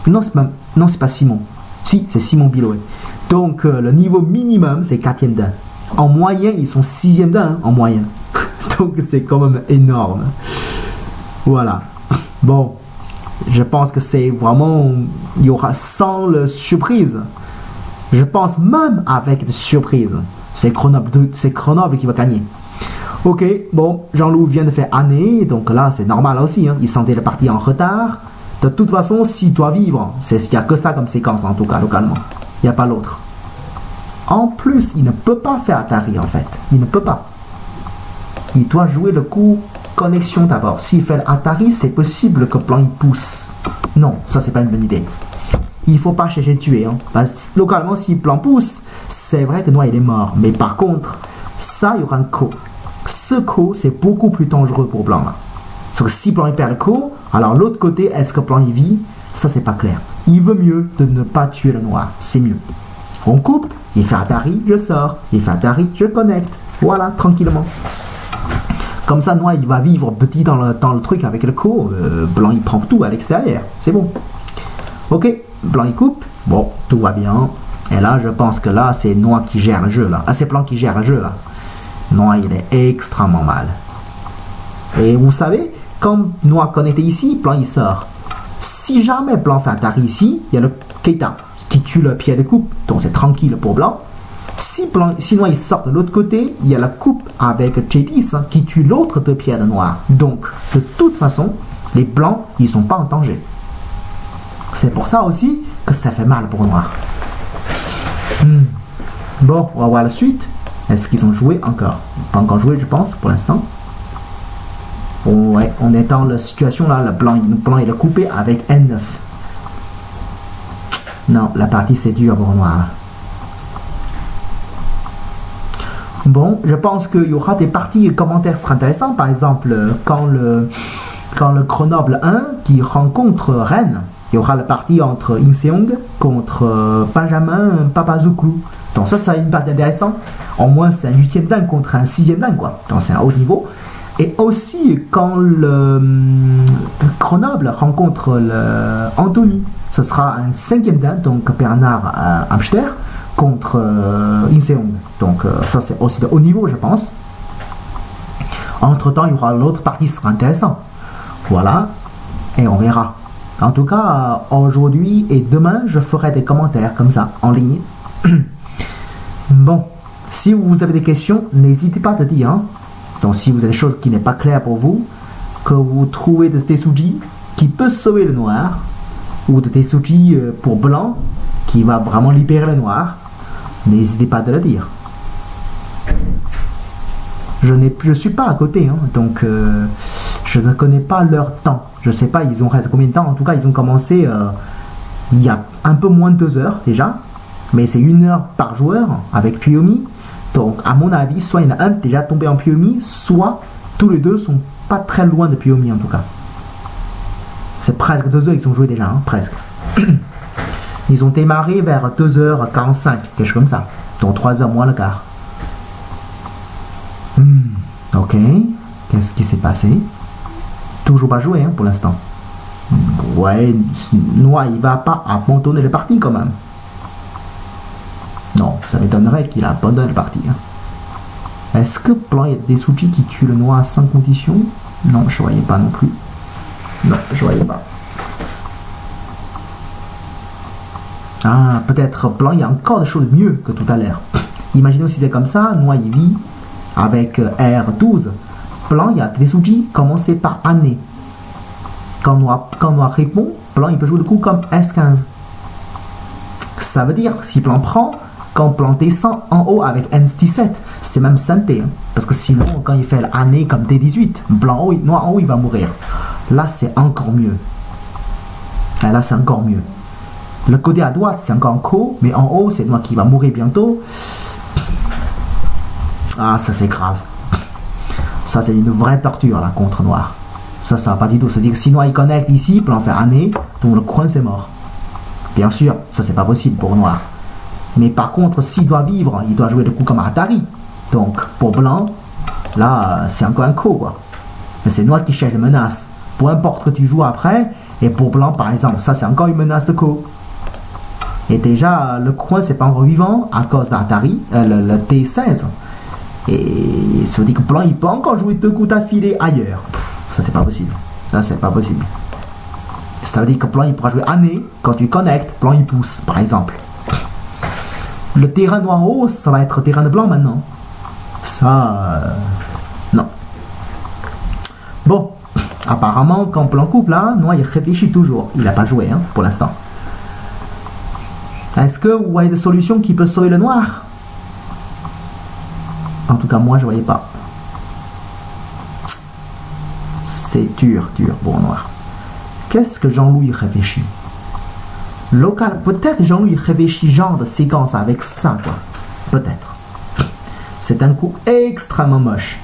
Non, c'est pas Simon. Si, c'est Simon Biloué. Donc, le niveau minimum, c'est 4e dan. En moyenne, ils sont 6e dan, en moyenne. Donc, c'est quand même énorme. Voilà. Bon, je pense que c'est vraiment... Il y aura sans le surprise. Je pense même avec de surprise. C'est Grenoble qui va gagner. Ok, bon, Jean-Loup vient de faire année. Donc là, c'est normal aussi. Il sentait la partie en retard. De toute façon, s'il doit vivre, il n'y a que ça comme séquence, en tout cas, localement. Il n'y a pas l'autre. En plus, il ne peut pas faire Atari, en fait. Il ne peut pas. Il doit jouer le coup connexion d'abord. S'il fait l'Atari, c'est possible que Blanc il pousse. Non, ça, c'est pas une bonne idée. Il ne faut pas chercher à tuer. Parce que, localement, si Blanc pousse, c'est vrai que Noir, il est mort. Mais par contre, ça, il y aura un Ko. Ce Ko, c'est beaucoup plus dangereux pour Blanc, là. Donc, si Blanc il perd le Ko, alors l'autre côté, est-ce que Blanc il vit? Ça, c'est pas clair. Il veut mieux de ne pas tuer le Noir. C'est mieux. On coupe, il fait Atari, je sors. Il fait Atari, je connecte. Voilà, tranquillement. Comme ça, Noir, il va vivre petit dans le truc avec le Ko. Blanc, il prend tout à l'extérieur. C'est bon. Ok, Blanc, il coupe. Bon, tout va bien. Et là, je pense que là, c'est Noir qui gère le jeu, là. Ah, c'est Blanc qui gère le jeu, là. Noir, il est extrêmement mal. Et vous savez, quand Noir connecté ici, Blanc, il sort. Si jamais Blanc fait Atari ici, il y a le Keita qui tue le pied de coupe. Donc, c'est tranquille pour Blanc. Si Noir il sort de l'autre côté, il y a la coupe avec J10 qui tue l'autre deux pierres de Noir. Donc, de toute façon, les Blancs, ils ne sont pas en danger. C'est pour ça aussi que ça fait mal pour Noir. Bon, on va voir la suite. Est-ce qu'ils ont joué encore? Pas encore joué, je pense, pour l'instant. Ouais, on est dans la situation là, le blanc il est coupé avec N9. Non, la partie c'est dur pour Noir. Bon, je pense qu'il y aura des parties et commentaires très intéressants. Par exemple, quand le Grenoble 1 qui rencontre Rennes, il y aura la partie entre In-seung contre Benjamin Papazoglou. Donc ça une partie intéressante. Au moins c'est un 8e dan contre un 6e dan, quoi. Donc c'est un haut niveau. Et aussi quand le Grenoble rencontre Anthony, ce sera un 5e dan, donc Bernard Amster, contre Inseong. Donc ça c'est aussi de haut niveau, je pense. Entre temps, il y aura l'autre partie qui sera intéressant. Voilà, et on verra. En tout cas, aujourd'hui et demain, je ferai des commentaires comme ça, en ligne. Bon, si vous avez des questions, n'hésitez pas à dire. Hein. Donc si vous avez des choses qui n'est pas claires pour vous, que vous trouvez de Tetsuji qui peut sauver le noir, ou de Tetsuji pour blanc, qui va vraiment libérer le noir, n'hésitez pas à le dire. Je ne suis pas à côté, hein, donc je ne connais pas leur temps. Je ne sais pas, ils ont resté combien de temps. En tout cas, ils ont commencé il y a un peu moins de 2 heures déjà, mais c'est 1 heure par joueur avec Puyomi. Donc, à mon avis, soit il y en a un déjà tombé en Puyomi, soit tous les deux sont pas très loin de Puyomi en tout cas. C'est presque 2 heures qu'ils ont joué déjà, hein, presque. Ils ont démarré vers 2h45, quelque chose comme ça. Donc 3 heures moins le quart. Ok, qu'est-ce qui s'est passé? Toujours pas joué hein, pour l'instant. Ouais, Noir il va pas abandonner le parti quand même. Non, ça m'étonnerait qu'il abandonne le parti. Hein. Est-ce que Blanc il y a des Tetsuji qui tuent le Noir sans condition? Non, je voyais pas non plus. Non, je voyais pas. Ah, peut-être Blanc il y a encore des choses mieux que tout à l'heure. Imaginez si c'est comme ça, Noir il vit avec R12. Blanc, il y a des Tetsuji commencés par année. Quand Noir répond, Blanc il peut jouer le coup comme S15. Ça veut dire, si Blanc prend, quand Blanc descend en haut avec N17, c'est même santé. Hein, parce que sinon, quand il fait l'année comme D18, Blanc haut, Noir en haut, il va mourir. Là, c'est encore mieux. Et là, c'est encore mieux. Le côté à droite, c'est encore en co, mais en haut, c'est Noir qui va mourir bientôt. Ah, ça c'est grave. Ça c'est une vraie torture là contre Noir. Ça va pas du tout. C'est-à-dire que si Noir il connecte ici, Blanc fait année, donc le coin c'est mort. Bien sûr, ça c'est pas possible pour Noir. Mais par contre, s'il doit vivre, il doit jouer le coup comme Atari. Donc pour Blanc, là c'est encore un co quoi. C'est Noir qui cherche des menaces. Peu importe que tu joues après, et pour Blanc par exemple, ça c'est encore une menace de co. Et déjà, le coin c'est pas encore vivant à cause d'Atari, le T16. Et ça veut dire que Blanc il peut encore jouer 2 coups d'affilée ailleurs. Ça c'est pas possible. Ça c'est pas possible. Ça veut dire que Blanc il pourra jouer année quand tu connectes, Blanc il pousse par exemple. Le terrain Noir en haut, ça va être terrain de Blanc maintenant. Ça non. Bon, apparemment quand Blanc coupe là, Noir il réfléchit toujours. Il n'a pas joué hein, pour l'instant. Est-ce que vous voyez des solutions qui peuvent sauver le Noir? En tout cas, moi, je ne voyais pas. C'est dur pour Noir. Qu'est-ce que Jean-Louis réfléchit? Local, peut-être Jean-Louis réfléchit genre de séquence avec ça, quoi. Peut-être. C'est un coup extrêmement moche.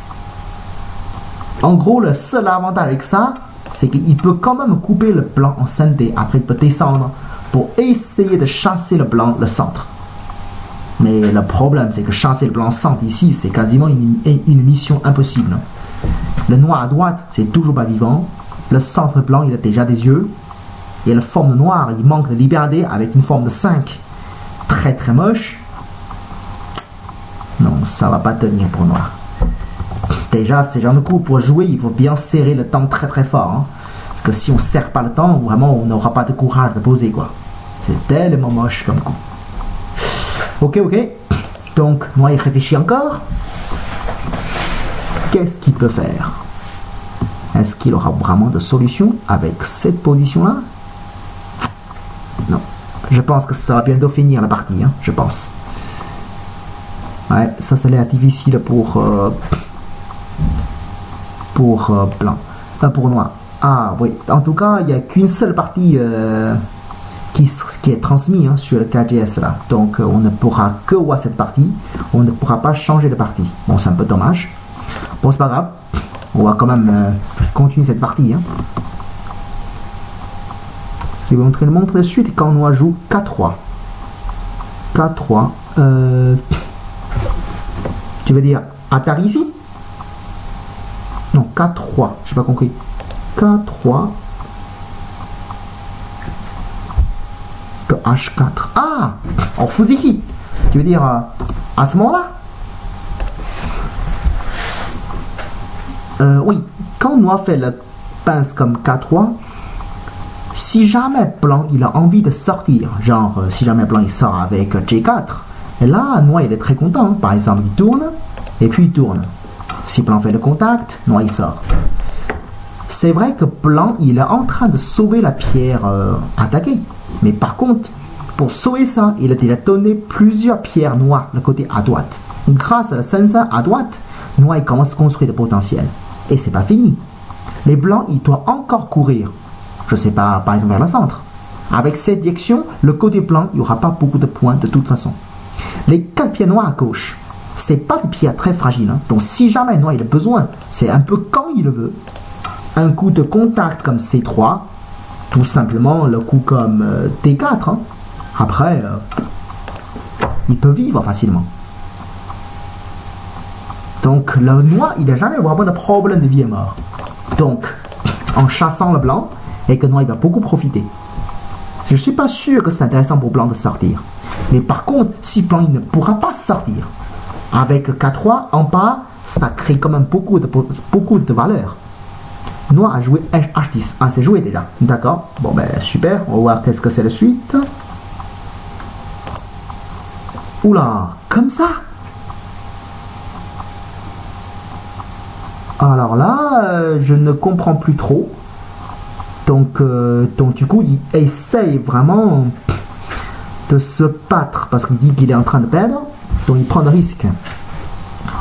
En gros, le seul avantage avec ça, c'est qu'il peut quand même couper le blanc en synthé. Après, il peut descendre pour essayer de chasser le blanc, le centre. Mais le problème, c'est que chasser le blanc centre ici, c'est quasiment une mission impossible. Le Noir à droite, c'est toujours pas vivant. Le centre blanc, il a déjà des yeux. Et la forme de Noir, il manque de liberté avec une forme de 5. Très très moche. Non, ça va pas tenir pour Noir. Déjà, ces genres de coups, pour jouer, il faut bien serrer le temps très très fort. Hein. Parce que si on serre pas le temps, vraiment, on n'aura pas de courage de poser, quoi. C'est tellement moche comme coup. Ok. Donc, Noir, il réfléchit encore. Qu'est-ce qu'il peut faire? Est-ce qu'il aura vraiment de solution avec cette position-là? Non. Je pense que ça va bientôt finir la partie, hein, je pense. Ouais, ça l'air difficile pour blanc. Pour Noir. Ah oui, en tout cas, il n'y a qu'une seule partie qui est transmise hein, sur le 4GS là. Donc on ne pourra que voir cette partie. On ne pourra pas changer de partie. Bon, c'est un peu dommage. Bon, c'est pas grave. On va quand même continuer cette partie. Hein. Je vais vous montrer de suite quand Noir joue K3. K3. Tu veux dire Atari ici? Non, K3. Je n'ai pas compris. K3. Que H4. Ah! En Fuziki. Tu veux dire, à ce moment-là, oui, quand noir fait la pince comme K3, si jamais blanc il a envie de sortir, genre si jamais blanc il sort avec G4, et là noir il est très content, par exemple il tourne et puis il tourne. Si blanc fait le contact, noir il sort. C'est vrai que blanc il est en train de sauver la pierre attaquée, mais par contre pour sauver ça il a déjà donné plusieurs pierres noires le côté à droite. Grâce à la sensor à droite, noir il commence à construire le potentiel et c'est pas fini. Les blancs ils doivent encore courir. Je sais pas, par exemple vers le centre. Avec cette direction, le côté blanc, il n'y aura pas beaucoup de points de toute façon. Les 4 pieds noirs à gauche, c'est pas des pieds très fragiles. Hein. Donc si jamais noir il a besoin, c'est un peu quand il le veut. Un coup de contact comme C3, tout simplement le coup comme T4. Hein. Après, il peut vivre facilement. Donc le noir, il n'a jamais vraiment de problème de vie et mort. Donc, en chassant le blanc, et que noir il va beaucoup profiter. Je ne suis pas sûr que c'est intéressant pour blanc de sortir. Mais par contre, si blanc il ne pourra pas sortir, avec K3 en bas, ça crée quand même beaucoup de valeur. Noir a joué H10. Ah, c'est joué déjà. D'accord. Bon, ben super. On va voir qu'est-ce que c'est la suite. Oula, comme ça. Alors là, je ne comprends plus trop. Donc du coup, il essaye vraiment de se battre parce qu'il dit qu'il est en train de perdre. Donc il prend le risque.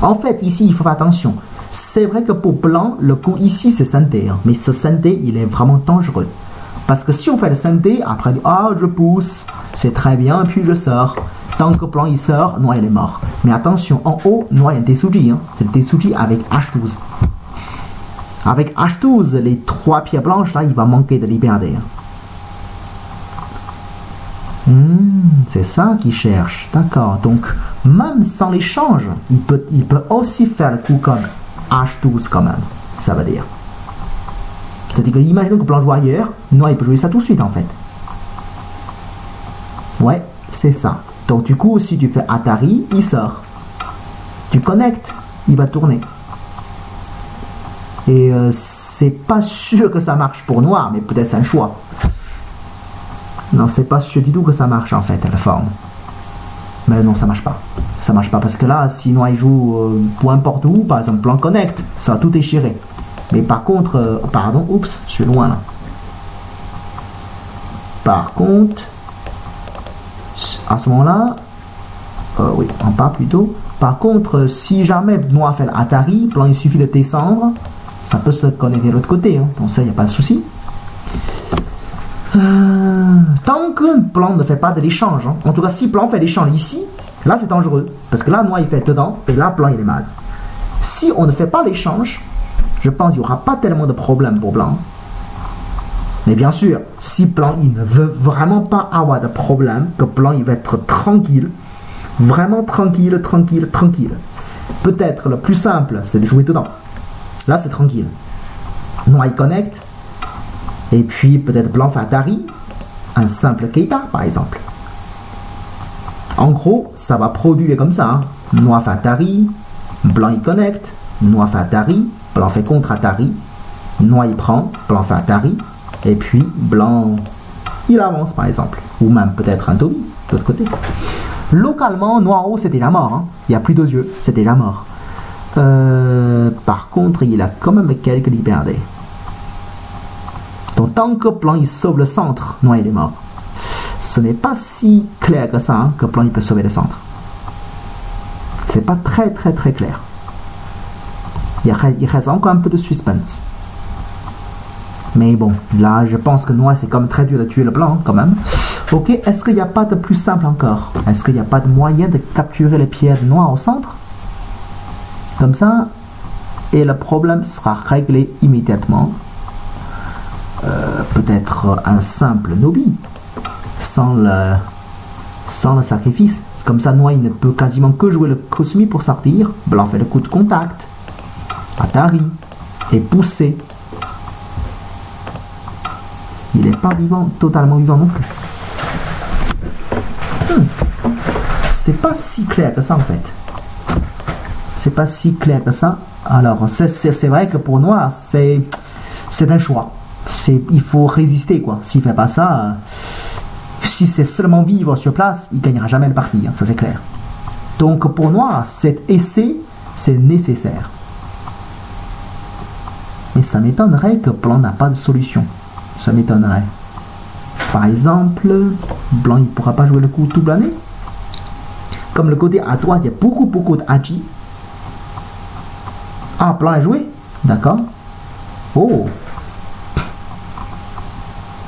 En fait, ici, il faut faire attention. C'est vrai que pour blanc, le coup ici, c'est synthé. Hein, mais ce synthé, il est vraiment dangereux. Parce que si on fait le synthé, après, ah, je pousse, c'est très bien, puis je sors. Tant que blanc, il sort, noir, il est mort. Mais attention, en haut, noir, il y a un Tetsuji. Hein, c'est le Tetsuji avec H12. Avec H12, les 3 pierres blanches, là, il va manquer de liberté. C'est ça qu'il cherche. D'accord. Donc, même sans l'échange, il peut aussi faire le coup comme H12 quand même. Ça veut dire. C'est-à-dire que imaginons que blanc joue ailleurs, noir, il peut jouer ça tout de suite, en fait. Ouais, c'est ça. Donc, du coup, si tu fais Atari, il sort. Tu connectes, il va tourner. Et c'est pas sûr que ça marche pour noir, mais peut-être c'est un choix. Non, c'est pas sûr du tout que ça marche en fait, la forme. Mais non, ça marche pas. Ça marche pas parce que là, si noir il joue peu importe où, par exemple blanc connect, ça va tout déchirer. Mais par contre, pardon, oups, je suis loin là. Par contre, à ce moment-là, oui, en bas plutôt. Par contre, si jamais noir fait l'Atari, blanc il suffit de descendre. Ça peut se connecter de l'autre côté, hein. Donc ça, il n'y a pas de souci. Tant que blanc ne fait pas de l'échange, hein. En tout cas, si blanc fait l'échange ici, là c'est dangereux. Parce que là, noir il fait dedans, et là, blanc il est mal. Si on ne fait pas l'échange, je pense qu'il n'y aura pas tellement de problème pour blanc. Mais bien sûr, si blanc il ne veut vraiment pas avoir de problème, que blanc il va être tranquille, vraiment tranquille, tranquille, tranquille. Peut-être le plus simple, c'est de jouer dedans. Là, c'est tranquille. Noir, il connecte. Et puis, peut-être blanc fait Atari. Un simple Keita, par exemple. En gros, ça va produire comme ça. Hein. Noir fait Atari. Blanc, il connecte. Noir fait Atari. Blanc fait contre Atari. Noir, il prend. Blanc fait Atari. Et puis, blanc, il avance, par exemple. Ou même peut-être un Toby, de l'autre côté. Localement, noir en haut, c'est déjà mort. Hein. Il n'y a plus 2 yeux. C'est déjà mort. Par contre, il a quand même quelques libertés. Donc, tant que blanc il sauve le centre, noir il est mort. Ce n'est pas si clair que ça, hein, que blanc il peut sauver le centre. C'est pas très clair. Il reste encore un peu de suspense. Mais bon, là je pense que noir c'est comme très dur de tuer le blanc quand même. Ok, est-ce qu'il n'y a pas de plus simple encore? Est-ce qu'il n'y a pas de moyen de capturer les pierres noires au centre? Comme ça, et le problème sera réglé immédiatement. Peut-être un simple Nobi, sans le sacrifice. Comme ça, noir il ne peut quasiment que jouer le Cosmi pour sortir. Blanc fait le coup de contact. Atari. Et pousser. Il n'est pas vivant, totalement vivant non plus. c'est pas si clair que ça en fait. C'est pas si clair que ça. Alors, c'est vrai que pour Noir, c'est un choix. Il faut résister, quoi. S'il fait pas ça, si c'est seulement vivre sur place, il gagnera jamais le parti, hein, ça c'est clair. Donc pour Noir, cet essai, c'est nécessaire. Mais ça m'étonnerait que Blanc n'a pas de solution. Ça m'étonnerait. Par exemple, Blanc, il ne pourra pas jouer le coup double année. Comme le côté à droite, il y a beaucoup de Haji. Ah, Blanc a joué. D'accord. Oh.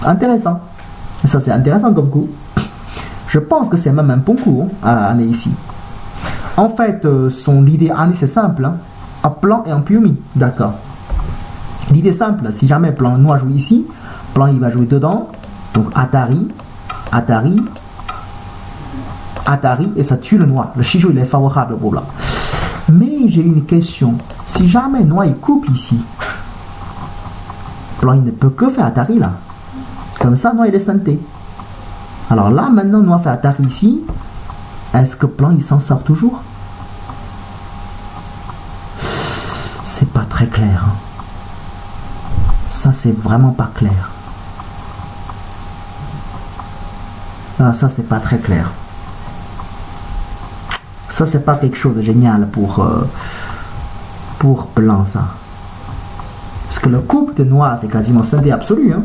Intéressant. Ça, c'est intéressant comme coup. Je pense que c'est même un bon coup hein, à Année ici. En fait, l'idée Année, c'est simple. Hein. À Blanc et en Piumi. D'accord. L'idée simple, si jamais Blanc Noir joue ici, Blanc il va jouer dedans. Donc Atari, Atari, Atari, et ça tue le Noir. Le Shijou, il est favorable pour Blanc. Mais j'ai une question. Si jamais Noir il coupe ici, Blanc il ne peut que faire Atari là. Comme ça, Noir il est santé. Alors là, maintenant, Noir fait Atari ici. Est-ce que Blanc il s'en sort toujours? C'est pas très clair. Hein. Ça, c'est vraiment pas clair. Ah, ça, c'est pas très clair. Ça, c'est pas quelque chose de génial pour Blanc, ça. Parce que le couple de Noir, c'est quasiment scindé absolu. Hein.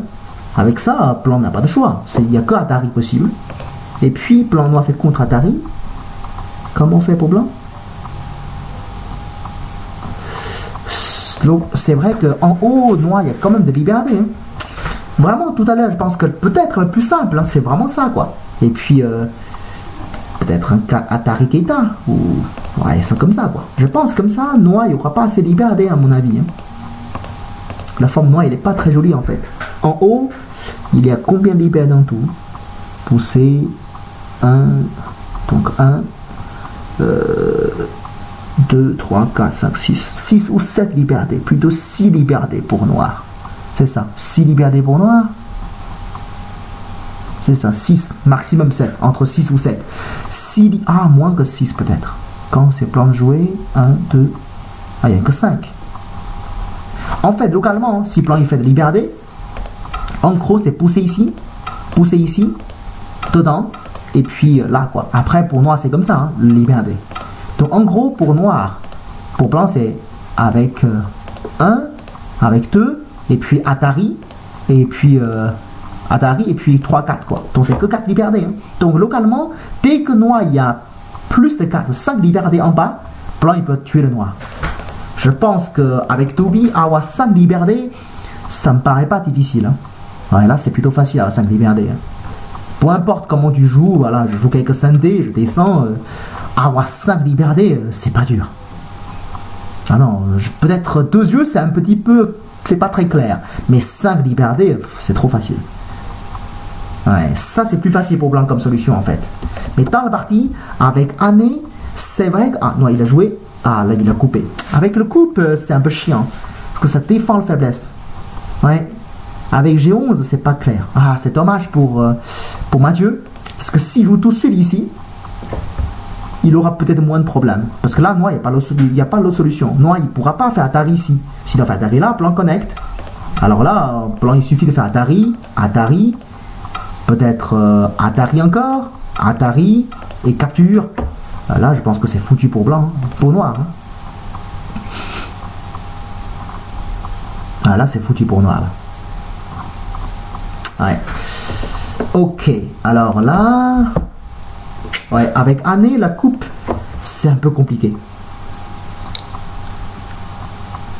Avec ça, Blanc n'a pas de choix. Il n'y a que Atari possible. Et puis, Blanc Noir fait contre Atari. Comment on fait pour Blanc? C'est vrai qu'en haut, Noir, il y a quand même de liberté. Hein. Vraiment, tout à l'heure, je pense que peut-être le plus simple, hein, c'est vraiment ça, quoi. Et puis, peut-être un Atari Keita, ou... Ouais, c'est comme ça, quoi. Je pense comme ça, Noir, il n'y aura pas assez de liberté, à mon avis. Hein. La forme Noir, elle n'est pas très jolie, en fait. En haut, il y a combien de libertés en tout? Pousser, 1, donc 1, 2, 3, 4, 5, 6, 6 ou 7 libertés, plutôt 6 libertés pour Noir. C'est ça, 6 libertés pour Noir. C'est ça, 6, maximum 7, entre 6 ou 7. 6, ah, moins que 6 peut-être. Quand c'est plan de jouer, 1, 2, ah, il n'y a que 5. En fait, localement, si plan il fait de liberté, en gros, c'est pousser ici, dedans, et puis là, quoi. Après, pour Noir, c'est comme ça, hein, liberté. Donc, en gros, pour Noir, pour Blanc, c'est avec 1, avec 2, et puis Atari, et puis Atari, et puis 3, 4, quoi. Donc, c'est que 4 libertés. Hein. Donc, localement, dès que Noir, il y a plus de 4, 5 libertés en bas, Blanc, il peut tuer le Noir. Je pense qu'avec Toby, avoir 5 libertés, ça me paraît pas difficile. Hein. Ouais, là, c'est plutôt facile à 5 libertés. Hein. Peu importe comment tu joues, voilà, je joue quelques synthés, je descends, avoir 5 libertés, c'est pas dur. Ah non, peut-être 2 yeux, c'est un petit peu, c'est pas très clair. Mais 5 libertés, c'est trop facile. Ouais, ça c'est plus facile pour Blanc comme solution en fait. Mais dans la partie, avec Année, c'est vrai que... Ah non, il a joué. Ah là, il a coupé. Avec le coupe, c'est un peu chiant. Parce que ça défend la faiblesse. Ouais. Avec G11, c'est pas clair. Ah, c'est dommage pour Mathieu. Parce que s'il joue tout seul ici, il aura peut-être moins de problèmes. Parce que là, Noir, il n'y a pas l'autre solution. Noir, il ne pourra pas faire Atari ici. S'il doit faire Atari là, Blanc connecte. Alors là, Blanc, il suffit de faire Atari, Atari, peut-être Atari encore, Atari et capture. Là, je pense que c'est foutu pour Blanc, hein, pour Noir. Hein. Ah, là, c'est foutu pour Noir. Là. Ouais. Ok, alors là... Ouais, avec Année, la coupe, c'est un peu compliqué.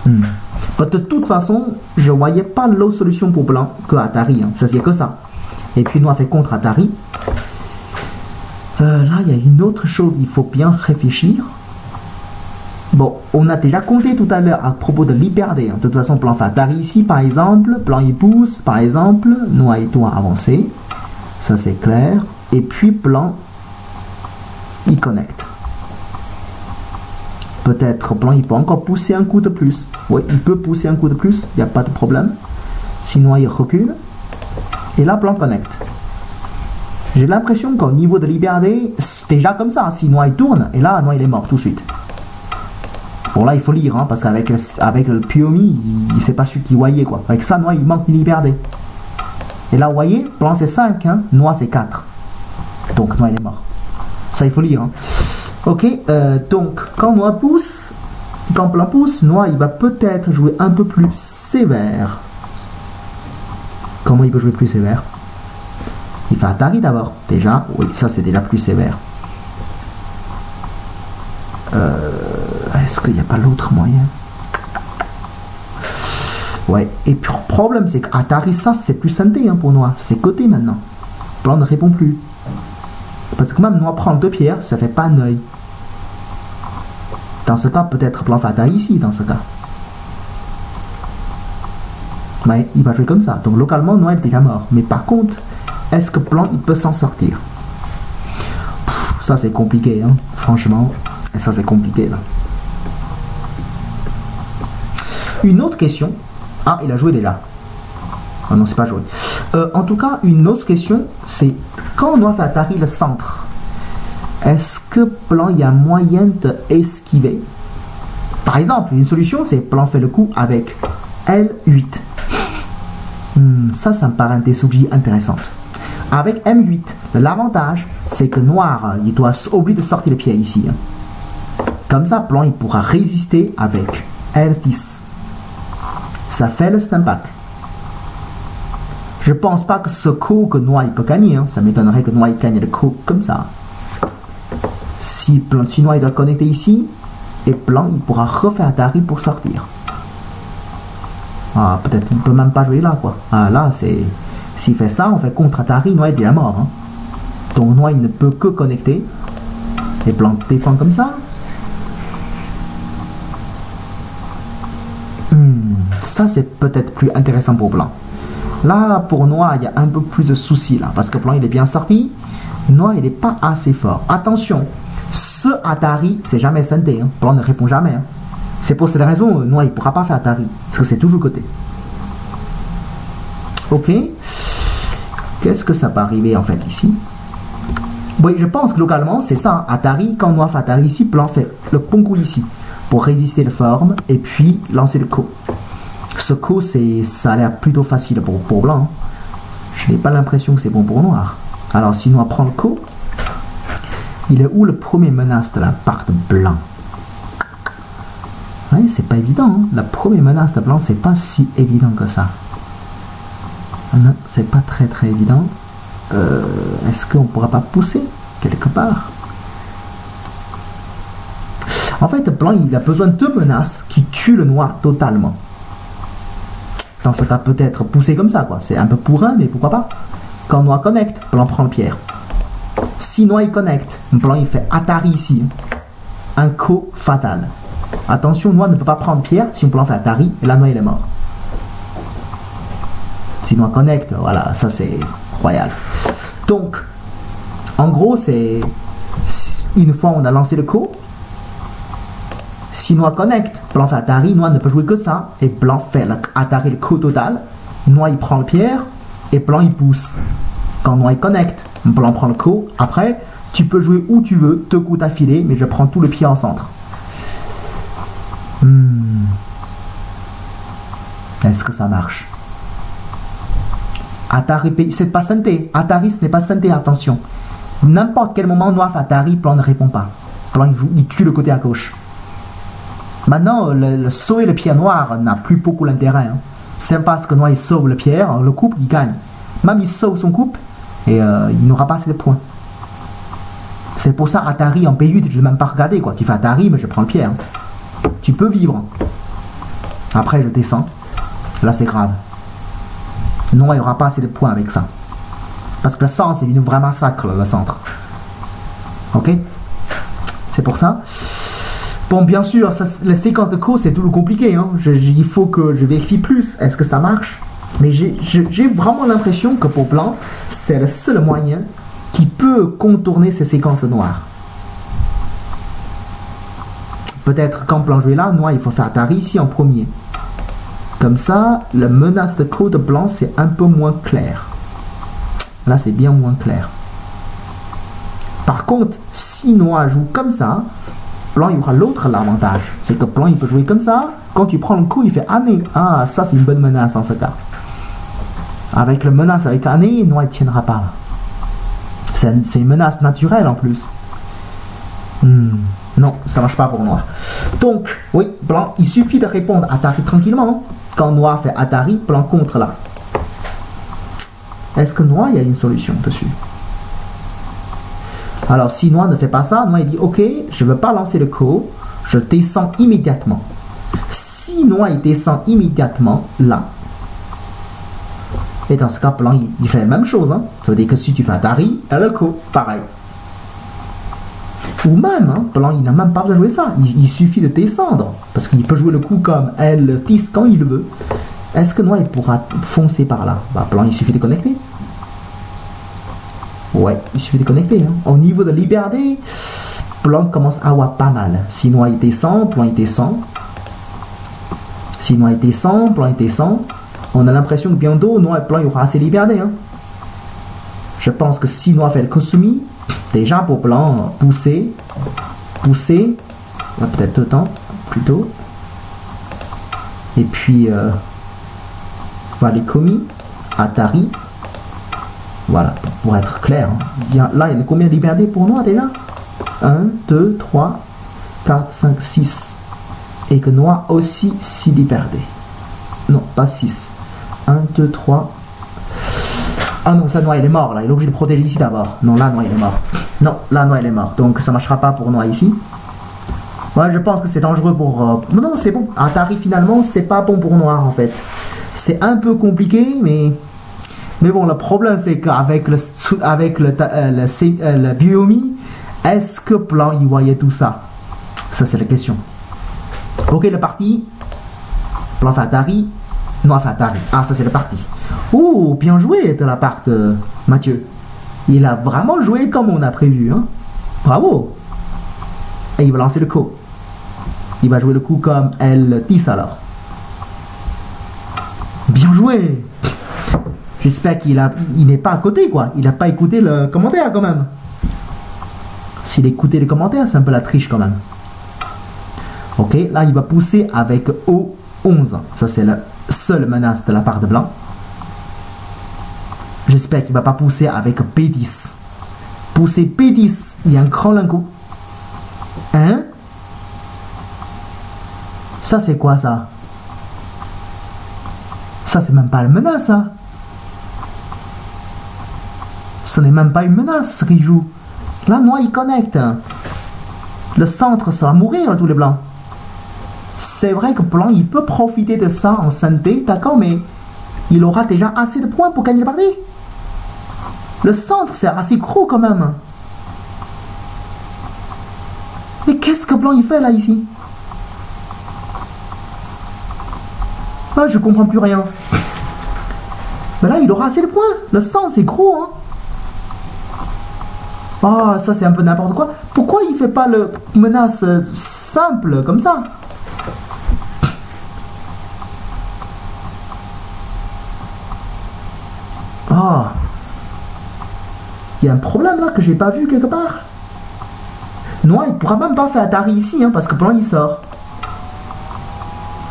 De toute façon, je ne voyais pas l'autre solution pour Blanc que Atari. Hein. Ça, c'est que ça. Et puis, Noir fait contre Atari. Là, il y a une autre chose, il faut bien réfléchir. Bon, on a déjà compté tout à l'heure à propos de liberté. Hein. De toute façon, Blanc fait Atari ici, par exemple. Blanc, il pousse, par exemple. Noir, il doit avancer. Ça, c'est clair. Et puis, Blanc, il connecte. Peut-être Blanc, il peut encore pousser un coup de plus. Oui, il peut pousser un coup de plus, il n'y a pas de problème. Sinon, il recule. Et là, Blanc connecte. J'ai l'impression qu'au niveau de liberté, Déjà comme ça, si noir il tourne, et là, noir il est mort tout de suite. Bon là il faut lire, hein, parce qu'avec le Piomi, il sait pas celui qui voyait quoi. Avec ça, noir il manque une liberté. Et là, vous voyez, blanc c'est 5, hein, noir c'est 4. Donc noir il est mort. Ça il faut lire. Hein. Ok, donc quand noir pousse, quand blanc pousse, noir il va peut-être jouer un peu plus sévère. Comment il peut jouer plus sévère? Il fait Atari d'abord, déjà. Oui, ça c'est déjà plus sévère. Est-ce qu'il n'y a pas l'autre moyen? Ouais, et puis le problème c'est qu'Atari, ça c'est plus synthé hein, pour noir. C'est côté maintenant. Blanc ne répond plus. Parce que même noir prend 2 pierres, ça fait pas un œil. Dans ce cas, peut-être blanc fait Atari ici, dans ce cas. Ouais, il va jouer comme ça. Donc localement, noir est déjà mort. Mais par contre, est-ce que blanc il peut s'en sortir? Ça c'est compliqué, hein, franchement. Et ça c'est compliqué là. Une autre question. Ah, il a joué déjà. Ah non, c'est pas joué. En tout cas, une autre question, c'est quand noir fait Atari le centre, est-ce que blanc il y a moyen d'esquiver? Par exemple, une solution, c'est blanc fait le coup avec L8. Ça me paraît une Tesuji intéressante. Avec M8, l'avantage, c'est que noir, il doit oublier de sortir le pied ici. Hein. Comme ça, blanc, il pourra résister avec L10. Ça fait le snapback. Je pense pas que ce coup que noir il peut gagner. Hein. Ça m'étonnerait que noir il gagne le coup comme ça. Si noir il doit connecter ici, et blanc il pourra refaire Atari pour sortir. Ah, peut-être il peut même pas jouer là quoi. Ah là c'est. S'il fait ça, on fait contre Atari, noir est déjà mort. Hein. Donc noir il ne peut que connecter. Et blanc défend comme ça. Ça c'est peut-être plus intéressant pour blanc. Là pour noir il y a un peu plus de soucis là. Parce que blanc il est bien sorti. Noir il n'est pas assez fort. Attention, ce Atari c'est jamais synthé. Hein. Blanc ne répond jamais. Hein. C'est pour cette raison noir il ne pourra pas faire Atari. Parce que c'est toujours côté. Ok. Qu'est-ce que ça peut arriver en fait ici? Oui, je pense que localement c'est ça. Atari, quand noir fait Atari ici, blanc fait le bon coup ici. Pour résister la forme et puis lancer le coup. Ce coup, ça a l'air plutôt facile pour blanc. Je n'ai pas l'impression que c'est bon pour noir. Alors si noir prend le coup, il est où le premier menace de la part de blanc? Oui, c'est pas évident. Hein. La première menace de blanc, c'est pas si évident que ça. Non, c'est pas très évident. Est-ce qu'on pourra pas pousser quelque part? En fait, blanc, il a besoin de 2 menaces qui tuent le noir totalement. Dans ce cas, peut-être pousser comme ça, quoi. C'est un peu pourrin, mais pourquoi pas? Quand noir connecte, blanc prend le pierre. Si noir il connecte, blanc il fait Atari ici. Un coup fatal. Attention, noir ne peut pas prendre pierre si blanc fait Atari, et là noir il est mort. Si noir connecte, voilà, ça c'est royal. Donc, en gros, c'est une fois on a lancé le coup. Si noir connecte, blanc fait Atari, noir ne peut jouer que ça, et blanc fait Atari le coup total, noir il prend le pierre, et blanc il pousse. Quand noir il connecte, blanc prend le coup, après, tu peux jouer où tu veux, 2 coups d'affilée, mais je prends tout le pied en centre. Est-ce que ça marche? Atari, c'est pas synthé, Atari ce n'est pas synthé, attention. N'importe quel moment, noir fait Atari, blanc ne répond pas. Blanc il tue le côté à gauche. Maintenant, le sauver le pierre noir n'a plus beaucoup d'intérêt. Hein. C'est parce que noir il sauve le pierre, le couple il gagne. Même il sauve son couple et il n'aura pas assez de points. C'est pour ça Atari en P8, je ne l'ai même pas regardé quoi. Tu fais Atari, mais je prends le pierre. Hein. Tu peux vivre. Après je descends. Là c'est grave. Noir il n'y aura pas assez de points avec ça. Parce que le centre c'est une vraie massacre le centre. Ok? C'est pour ça. Bon, bien sûr, ça, la séquence de cause, c'est toujours compliqué. Hein. Il faut que je vérifie plus. Est-ce que ça marche? Mais j'ai vraiment l'impression que pour blanc, c'est le seul moyen qui peut contourner ces séquences de noir. Peut-être quand blanc joue là, noir, il faut faire Atari ici en premier. Comme ça, la menace de code blanc, c'est un peu moins clair. Là, c'est bien moins clair. Par contre, si noir joue comme ça, blanc il y aura l'autre l'avantage. C'est que blanc il peut jouer comme ça. Quand tu prends le coup, il fait année. Ah, ça c'est une bonne menace dans ce cas. Avec la menace avec année, noir ne tiendra pas. C'est une menace naturelle en plus. Non, ça marche pas pour noir. Donc, oui, blanc, il suffit de répondre Atari tranquillement. Quand noir fait Atari, blanc contre là. Est-ce que noir, il y a une solution dessus? Alors, si noir ne fait pas ça, noir il dit ok, je ne veux pas lancer le coup, je descends immédiatement. Si noir il descend immédiatement là, et dans ce cas, blanc il fait la même chose. Hein. Ça veut dire que si tu fais Atari, le coup, pareil. Ou même, hein, blanc il n'a même pas besoin de jouer ça, il suffit de descendre, parce qu'il peut jouer le coup comme L10 quand il veut. Est-ce que noir il pourra foncer par là? Bah, blanc il suffit de connecter. Ouais, il suffit de connecter. Hein. Au niveau de libérer, blanc commence à avoir pas mal. Si noir il descend, blanc il descend. Si noir il descend, blanc il descend. On a l'impression que bientôt, noir et blanc il y aura assez libéré. Hein. Je pense que si noir fait le Kosumi, déjà pour blanc, pousser, peut-être autant, plutôt. Et puis, Komi, Atari. Voilà, pour être clair. Hein. Là, il y a combien de libertés pour noir déjà? 1, 2, 3, 4, 5, 6. Et que noir aussi 6 libertés. Non, pas 6. 1, 2, 3. Ah non, ça, noir, il est mort là. Il est obligé de protéger ici d'abord. Non, là, noir, il est mort. Non, là, noir, il est mort. Donc, ça ne marchera pas pour noir ici. Ouais, je pense que c'est dangereux pour... Non, c'est bon. Atari, finalement, c'est pas bon pour noir en fait. C'est un peu compliqué, mais bon, le problème, c'est qu'avec le Biomi, est-ce que blanc, il voyait tout ça? Ça, c'est la question. Ok, le parti. Blanc fait Atari. Noir fait Atari. Ah, ça, c'est le parti. Oh, bien joué de la part de Mathieu. Il a vraiment joué comme on a prévu. Hein? Bravo. Et il va lancer le coup. Il va jouer le coup comme L10 alors. Bien joué. J'espère qu'il n'est pas à côté, quoi. Il n'a pas écouté le commentaire, quand même. S'il écoutait les commentaires, c'est un peu la triche, quand même. Ok, là, il va pousser avec O11. Ça, c'est la seule menace de la part de blanc. J'espère qu'il ne va pas pousser avec P10. Pousser P10, il y a un grand lingot. Hein? Ça, c'est quoi, ça? Ça, c'est même pas une menace, ça. Ce n'est même pas une menace, ce qu'il joue. Là, noir, il connecte. Le centre, ça va mourir, tous les blancs. C'est vrai que blanc, il peut profiter de ça en synthé, d'accord, mais il aura déjà assez de points pour gagner la partie. Le centre, c'est assez gros, quand même. Mais qu'est-ce que blanc, il fait, là, ici? Ah, je comprends plus rien. Mais là, il aura assez de points. Le centre, c'est gros, hein. Ah, ça c'est un peu n'importe quoi. Pourquoi il fait pas le menace simple comme ça? Ah, il y a un problème là que j'ai pas vu quelque part. Noir il pourra même pas faire Atari ici, hein, parce que blanc il sort.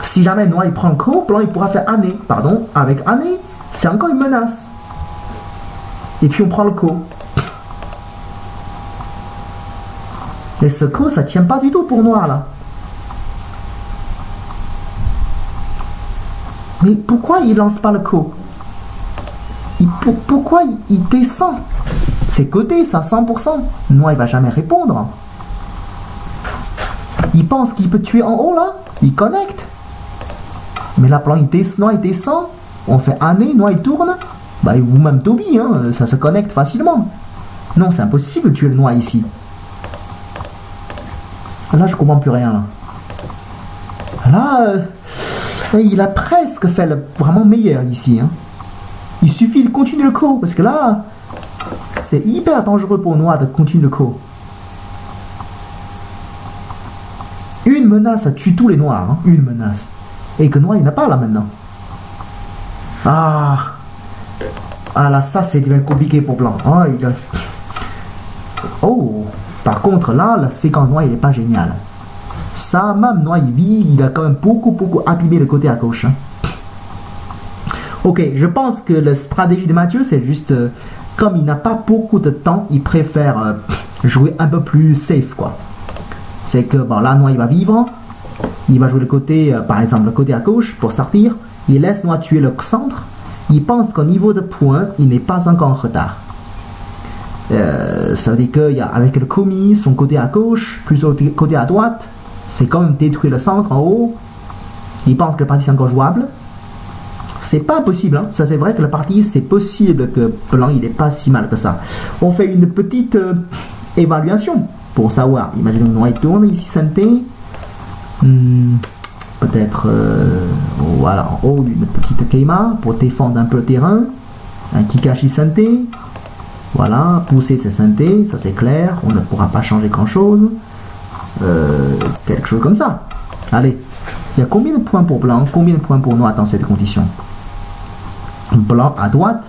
Si jamais noir il prend le coup, blanc il pourra faire année. Pardon, avec année, c'est encore une menace. Et puis on prend le coup. Et ce coup, ça tient pas du tout pour noir, là. Mais pourquoi il lance pas le coup? Pourquoi il descend? C'est coté, ça, 100%. Noir, il va jamais répondre. Il pense qu'il peut tuer en haut, là. Il connecte. Mais là, blanc, noir, il descend. On fait année, noir, il tourne. Bah, ou même Toby, hein, ça se connecte facilement. Non, c'est impossible de tuer le noir ici. Là, je comprends plus rien. Là, il a presque fait le vraiment meilleur ici. Hein. Il suffit de continuer le coup. Parce que là, c'est hyper dangereux pour noir de continuer le coup. Une menace, ça tue tous les noirs. Hein. Une menace. Et que noir, il n'a pas là maintenant. Ah là, ça, c'est devenu compliqué pour blanc. Ah, Oh, par contre, là, la séquence noire, il n'est pas génial. Ça, même noir, il a quand même beaucoup abîmé le côté à gauche. Hein. Ok, je pense que la stratégie de Mathieu, c'est juste, comme il n'a pas beaucoup de temps, il préfère jouer un peu plus safe, quoi. C'est que, bon, là, noir, il va vivre. Il va jouer le côté, par exemple, le côté à gauche pour sortir. Il laisse noir tuer le centre. Il pense qu'au niveau de points, il n'est pas encore en retard. Ça veut dire qu'avec le commis, son côté à gauche, plus le côté à droite, c'est comme détruire le centre en haut. Il pense que la partie c'est encore jouable. C'est pas impossible, hein. Ça c'est vrai que la partie c'est possible que blanc il n'est pas si mal que ça. On fait une petite évaluation pour savoir. Imaginons que noir il tourne ici synthé. Peut-être voilà en haut une petite keima pour défendre un peu le terrain. Un kikashi synthé. Voilà, pousser c'est synthé, ça c'est clair, on ne pourra pas changer grand chose. Quelque chose comme ça. Allez, il y a combien de points pour blanc, combien de points pour noir dans cette condition? Blanc à droite,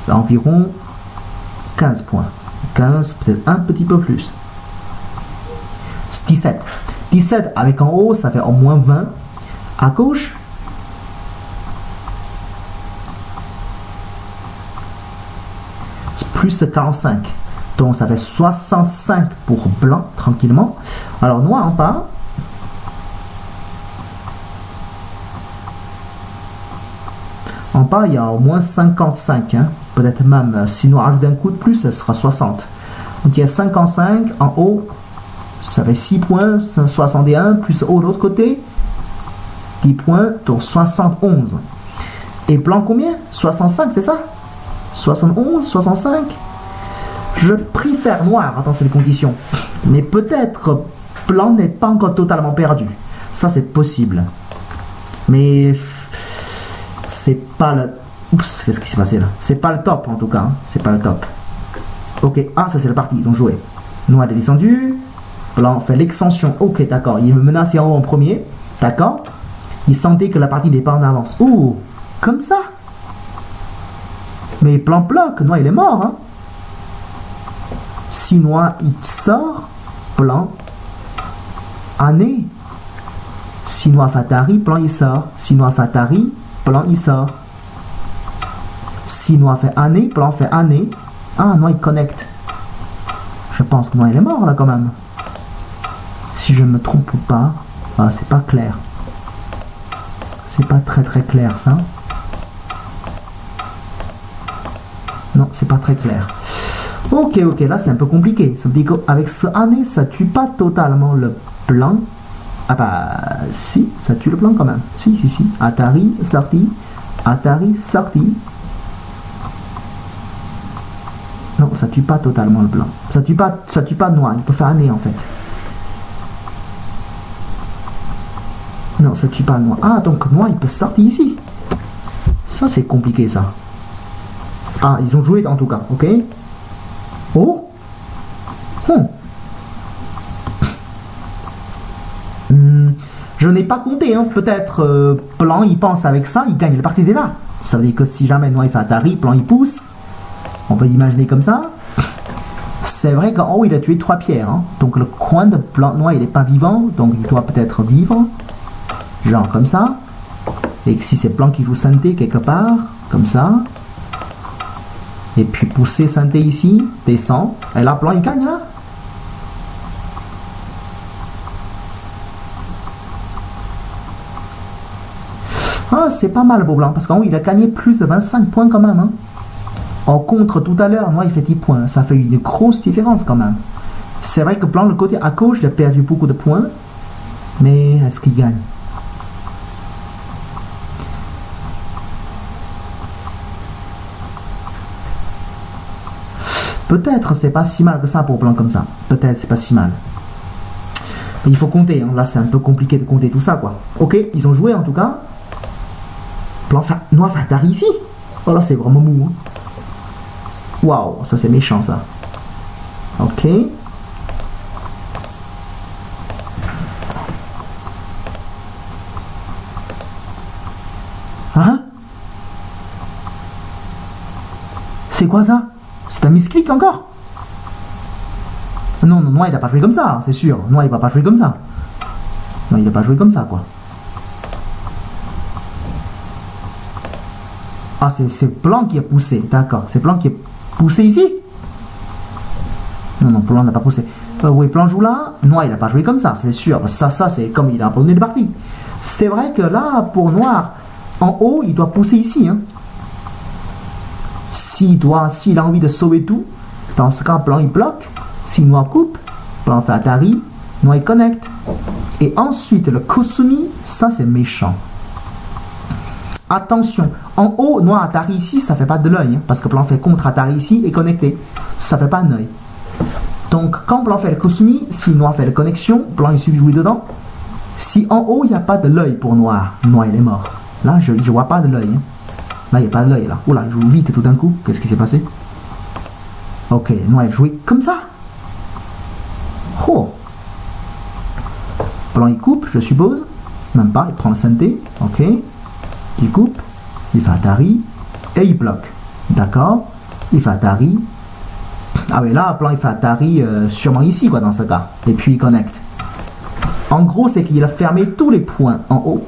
environ 15 points. 15, peut-être un petit peu plus. 17. 17 avec en haut, ça fait au moins 20. À gauche, plus de 45. Donc ça fait 65 pour blanc, tranquillement. Alors noir en bas. En bas, il y a au moins 55. Hein. Peut-être même, si noir ajoute un coup de plus, ça sera 60. Donc il y a 55. En haut, ça fait 6 points, 61. Plus haut de l'autre côté, 10 points, donc 71. Et blanc combien? 65, c'est ça? 71, 65. Je préfère noir dans ces conditions. Mais peut-être blanc n'est pas encore totalement perdu. Ça, c'est possible. Mais c'est pas le... Oups, qu'est-ce qui s'est passé là? C'est pas le top en tout cas. Hein. C'est pas le top. Ok, ah, ça c'est la partie. Ils ont joué. Noir est descendu. Blanc fait l'extension. Ok, d'accord. Il me menace en haut en premier. D'accord. Il sentait que la partie n'est pas en avance. Ouh, comme ça. Mais blanc bloc, noir il est mort. Hein. Si noir il sort, blanc, année. Si noir fatari, blanc il sort. Si noir fatari, blanc il sort. Si noir fait année, blanc fait année. Ah, noir il connecte. Je pense que noir il est mort là quand même. Si je ne me trompe pas, ah, c'est pas clair. C'est pas très clair ça. Non, c'est pas très clair. Ok, là c'est un peu compliqué. Ça veut dire qu'avec ce année, ça tue pas totalement le blanc. Ah bah, si, ça tue le blanc quand même. Si. Atari, sorti. Atari, sorti. Non, ça tue pas totalement le blanc. Ça tue pas noir. Il peut faire année en fait. Non, ça tue pas le noir. Ah, donc noir, il peut sortir ici. Ça, c'est compliqué ça. Ah, ils ont joué en tout cas, ok. Oh Je n'ai pas compté, hein. Peut-être blanc, il pense avec ça, il gagne la partie déjà. Ça veut dire que si jamais noir il fait Atari, blanc il pousse. On peut imaginer comme ça. C'est vrai qu'en haut il a tué 3 pierres. Hein. Donc le coin de blanc noir il n'est pas vivant, donc il doit peut-être vivre. Genre comme ça. Et si c'est blanc qui joue synthé quelque part, comme ça. Et puis pousser synthé ici, descend. Et là, blanc il gagne là. Ah, c'est pas mal pour blanc, parce qu'en haut il a gagné plus de 25 points quand même. Hein. En contre tout à l'heure, noir il fait 10 points. Ça fait une grosse différence quand même. C'est vrai que blanc, le côté à gauche, il a perdu beaucoup de points. Mais est-ce qu'il gagne? Peut-être c'est pas si mal que ça pour blanc comme ça. Peut-être c'est pas si mal. Mais il faut compter. Hein. Là c'est un peu compliqué de compter tout ça quoi. Ok, ils ont joué en tout cas. Blanc noir fait Atari ici. Oh là c'est vraiment mou. Hein. Waouh, ça c'est méchant ça. Ok. Hein? C'est quoi ça? C'est un misclick encore? Non, non, noir il n'a pas joué comme ça, c'est sûr. Noir il va pas jouer comme ça. Non, il n'a pas joué comme ça, quoi. Ah, c'est blanc qui a poussé, d'accord. C'est blanc qui a poussé ici. Non, non, blanc n'a pas poussé. Oui, blanc joue là. Noir il n'a pas joué comme ça, c'est sûr. Ça c'est comme il a abandonné de partie. C'est vrai que là, pour noir, en haut, il doit pousser ici. Hein. S'il a envie de sauver tout, dans ce cas, blanc il bloque. Si noir coupe, blanc fait Atari, noir il connecte. Et ensuite, le Kusumi, ça c'est méchant. Attention, en haut, noir Atari ici, ça fait pas de l'œil. Hein, parce que blanc fait contre Atari ici et connecté. Ça fait pas un œil. Donc, quand blanc fait le Kusumi, si noir fait la connexion, blanc il suffit de jouer dedans. Si en haut, il n'y a pas de l'œil pour noir, noir il est mort. Là, je ne vois pas de l'œil. Hein. Là, il n'y a pas de l'œil. Là, oula, il joue vite tout d'un coup. Qu'est-ce qui s'est passé? Ok, noir il jouait comme ça. Oh. Blanc il coupe, je suppose. Même pas, il prend le synthé. Ok. Il coupe. Il fait Atari. Et il bloque. D'accord. Il fait Atari. Ah oui, là, blanc il fait Atari sûrement ici, quoi, dans ce cas. Et puis il connecte. En gros, c'est qu'il a fermé tous les points en haut.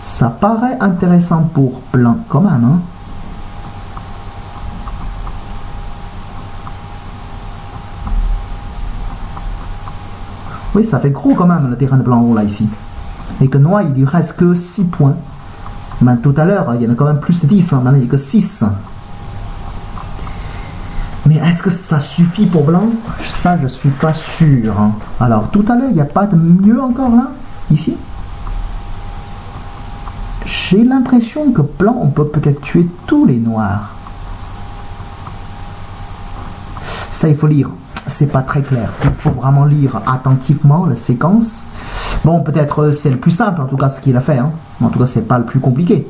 Ça paraît intéressant pour blanc quand même. Hein. Oui, ça fait gros quand même le terrain de blanc en haut là ici. Et que noir, il lui reste que 6 points. Mais tout à l'heure, il y en a quand même plus de 10. Hein. Maintenant, il n'y a que 6. Mais est-ce que ça suffit pour blanc? Ça, je suis pas sûr. Hein. Alors, tout à l'heure, il n'y a pas de mieux encore là? Ici? J'ai l'impression que blanc, on peut peut-être tuer tous les noirs. Ça, il faut lire. C'est pas très clair. Il faut vraiment lire attentivement la séquence. Bon, peut-être c'est le plus simple, en tout cas, ce qu'il a fait. Hein. En tout cas, c'est pas le plus compliqué.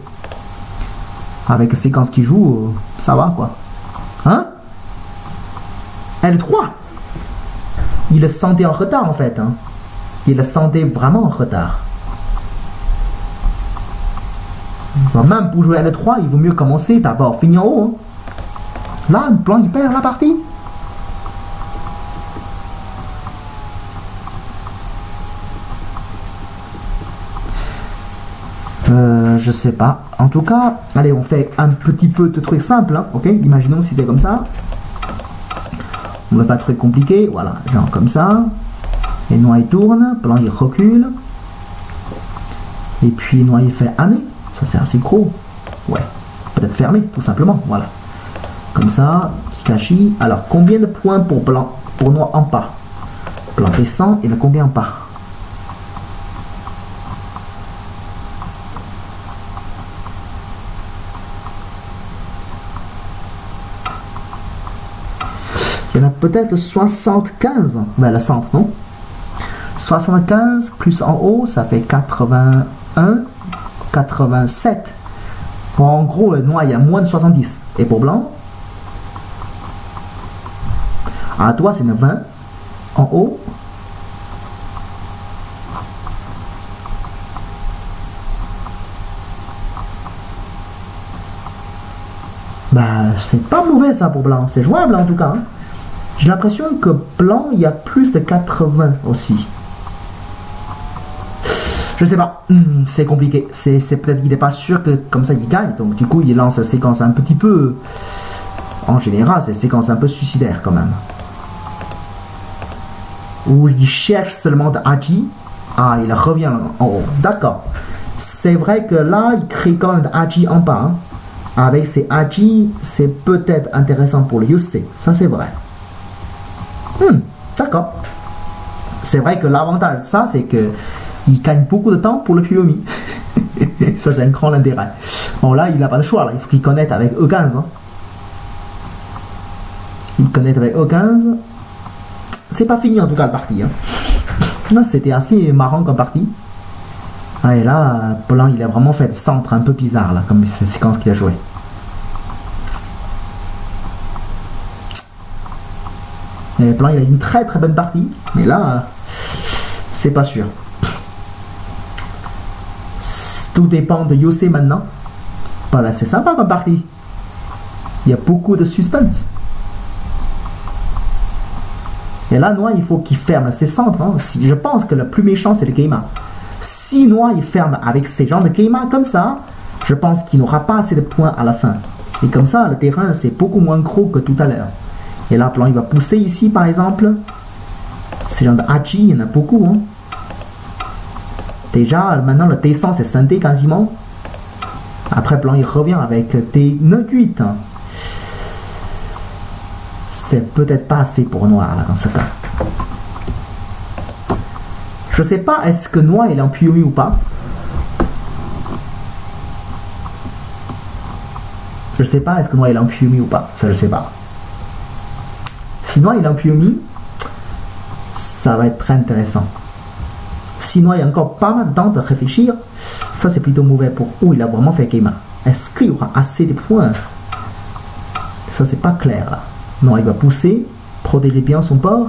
Avec la séquence qu'il joue, ça va, quoi. Hein? L3. Il le sentait en retard, en fait. Hein. Il le sentait vraiment en retard. Même pour jouer L3, il vaut mieux commencer d'abord, finir en haut. Hein. Là, le blanc, il perd la partie. Je sais pas. En tout cas, allez, on fait un petit peu de trucs simples. Hein, ok, imaginons si c'était comme ça. On ne veut pas de trucs compliqués. Voilà, genre comme ça. Et noir il tourne, blanc il recule. Et puis noir il fait année. Ça c'est assez gros. Ouais, peut-être fermé, tout simplement. Voilà. Comme ça, Kikashi. Alors, combien de points pour blanc, pour noir en pas? Blanc descend, il a combien en pas? Il y en a peut-être 75. Ben, la centre, non? 75 plus en haut, ça fait 81, 87. Bon, en gros, le noir, il y a moins de 70. Et pour blanc, à toi, c'est une 20. En haut, bah, c'est pas mauvais ça pour blanc. C'est jouable en tout cas. Hein. J'ai l'impression que blanc, il y a plus de 80 aussi. Je sais pas, c'est compliqué. C'est peut-être qu'il n'est pas sûr que comme ça il gagne. Donc du coup, il lance la séquence un petit peu... En général, c'est une séquence un peu suicidaire quand même. Où il cherche seulement de Haji. Ah, il revient en haut. D'accord. C'est vrai que là, il crée quand même de Haji en bas. Hein. Avec ces Haji, c'est peut-être intéressant pour le Yusei. Ça, c'est vrai. D'accord. C'est vrai que l'avantage de ça, c'est que il gagne beaucoup de temps pour le Kiyomi. Ça, c'est un grand intérêt. Bon, là, il n'a pas de choix. Là. Il faut qu'il connecte avec E15. Hein. Il connecte avec E15. C'est pas fini, en tout cas, le parti. Hein. Là, c'était assez marrant comme partie. Ah, et là, blanc, il a vraiment fait centre un peu bizarre, là, comme cette séquence qu'il a joué. Et blanc, il a une très très bonne partie. Mais là, c'est pas sûr. Tout dépend de Yosei maintenant. Voilà, c'est sympa comme partie. Il y a beaucoup de suspense. Et là, noir, il faut qu'il ferme ses centres. Hein. Je pense que le plus méchant, c'est le Keima. Si noir, il ferme avec ces genres de Keima comme ça, je pense qu'il n'aura pas assez de points à la fin. Et comme ça, le terrain, c'est beaucoup moins gros que tout à l'heure. Et là, blanc, il va pousser ici, par exemple. Ces genres de Hachi, il y en a beaucoup. Hein. Déjà, maintenant, le T100, c'est scindé quasiment. Après, blanc, il revient avec T98. Hein. C'est peut-être pas assez pour noir, là, dans ce cas. Je sais pas, est-ce que noir, il est en Puyomi ou pas? Je sais pas, est-ce que noir, il est en Puyomi ou pas? Ça, je sais pas. Si noir, il est en Puyomi, ça va être très intéressant. Sinon, il y a encore pas mal de temps de réfléchir. Ça, c'est plutôt mauvais pour où il a vraiment fait Keima. Est-ce qu'il y aura assez de points? Ça, c'est pas clair, là. Non, il va pousser, protéger bien son port.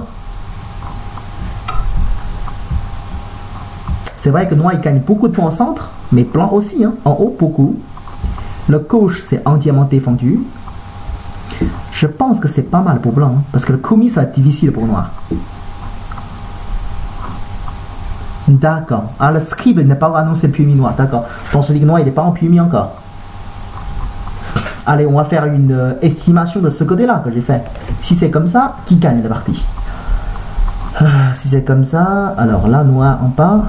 C'est vrai que noir, il gagne beaucoup de points au centre, mais blanc aussi, hein, en haut, beaucoup. Le gauche, c'est en diamanté fondu. Je pense que c'est pas mal pour blanc, hein, parce que le Kumi, ça va être difficile pour noir. D'accord. Ah, le scribe n'est pas annoncé Puyomi noir, d'accord. Bon, ça dit que noir, il n'est pas en Puyomi encore. Allez, on va faire une estimation de ce côté-là que j'ai fait. Si c'est comme ça, qui gagne la partie? Si c'est comme ça, alors là, noir en part.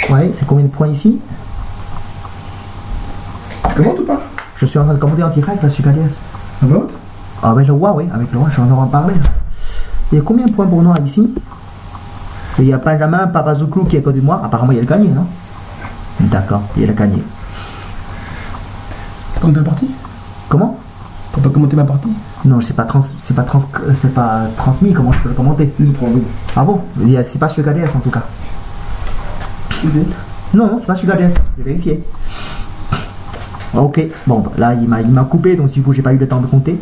Ouais, c'est combien de points ici? Comment ou pas? Je suis en train de commenter en direct là sur KDS. Vote? Ah, avec le roi, oui, avec le roi, je suis en train d'en parler. Il y a combien de points pour noir ici? Il y a Benjamin Papazoglou qui est à côté de moi. Apparemment, il a le gagné, non? D'accord, il a gagné. T'as commenté ma partie? Comment? T'as pas commenté ma partie? Non, c'est pas transmis, comment je peux le commenter? C'est transmis. Ah bon? C'est pas sur KDS en tout cas. Qui c'est? Non, c'est pas sur KDS, j'ai vérifié. Ok, bon, là il m'a coupé, donc du coup j'ai pas eu le temps de compter.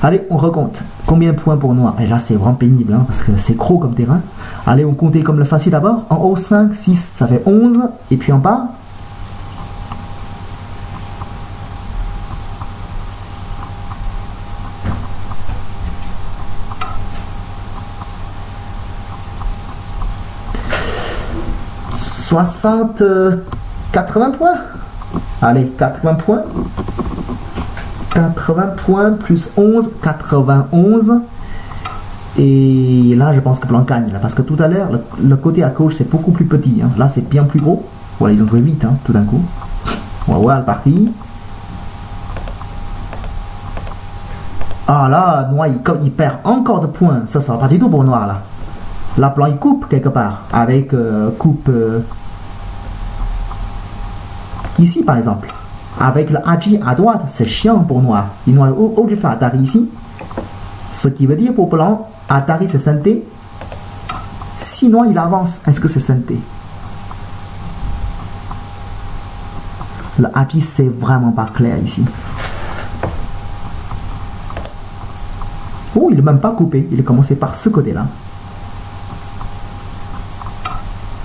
Allez, on recompte. Combien de points pour noir? Et là c'est vraiment pénible, hein, parce que c'est gros comme terrain. Allez, on comptait comme le facile d'abord. En haut 5, 6, ça fait 11. Et puis en bas, ...60... 80 points. Allez, 80 points. 80 points plus 11, 91. Et là, je pense que blanc gagne. Là, parce que tout à l'heure, le côté à gauche, c'est beaucoup plus petit. Hein. Là, c'est bien plus gros. Voilà, ils ont joué vite, hein, tout d'un coup. On va voir la partie. Ah là, noir, il perd encore de points. Ça va pas du tout pour noir, là. Là, blanc, il coupe quelque part. Avec coupe... ici, par exemple. Avec le Haji à droite, c'est chiant pour noir. Il doit au lieu faire Atari ici. Ce qui veut dire pour blanc, Atari c'est synthé. Si noir il avance, est-ce que c'est synthé? Le Haji c'est vraiment pas clair ici. Oh, il n'est même pas coupé. Il a commencé par ce côté-là.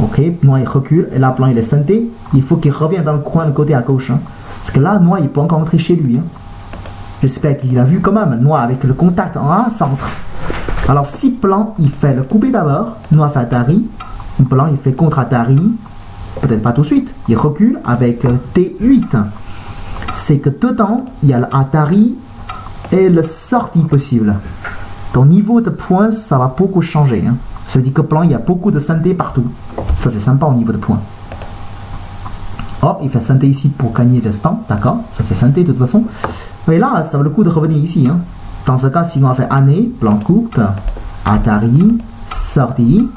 Ok, noir il recule. Et là, blanc il est synthé. Il faut qu'il revienne dans le coin, le côté à gauche. Hein. Parce que là, noir il peut encore rentrer chez lui. Hein. J'espère qu'il a vu quand même. Noir avec le contact en A, centre. Alors, si blanc il fait le coupé d'abord, noir fait Atari. Blanc il fait contre Atari. Peut-être pas tout de suite. Il recule avec T8. C'est que dedans, il y a l'Atari et le sortie possible. Ton niveau de points, ça va beaucoup changer. Hein. Ça veut dire que blanc, il y a beaucoup de synthé partout. Ça, c'est sympa au niveau de points. Oh, il fait synthé ici pour gagner des temps. D'accord. Ça, c'est synthé de toute façon. Mais là, ça vaut le coup de revenir ici. Hein. Dans ce cas, si on fait année, blanc coupe, Atari, sortie.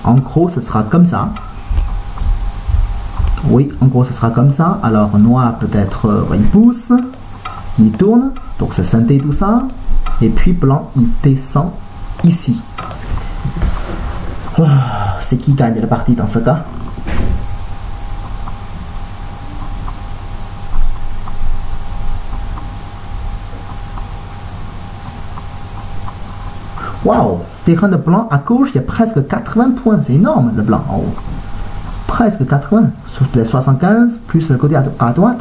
En gros, ce sera comme ça. Oui, en gros, ce sera comme ça. Alors, noir, peut-être, il pousse. Il tourne. Donc, c'est synthé tout ça. Et puis, blanc, il descend ici. Oh, c'est qui gagne la partie dans ce cas? Waouh! Terrain de blanc à gauche, il y a presque 80 points. C'est énorme, le blanc en haut. Presque 80. Sur les 75, plus le côté à droite.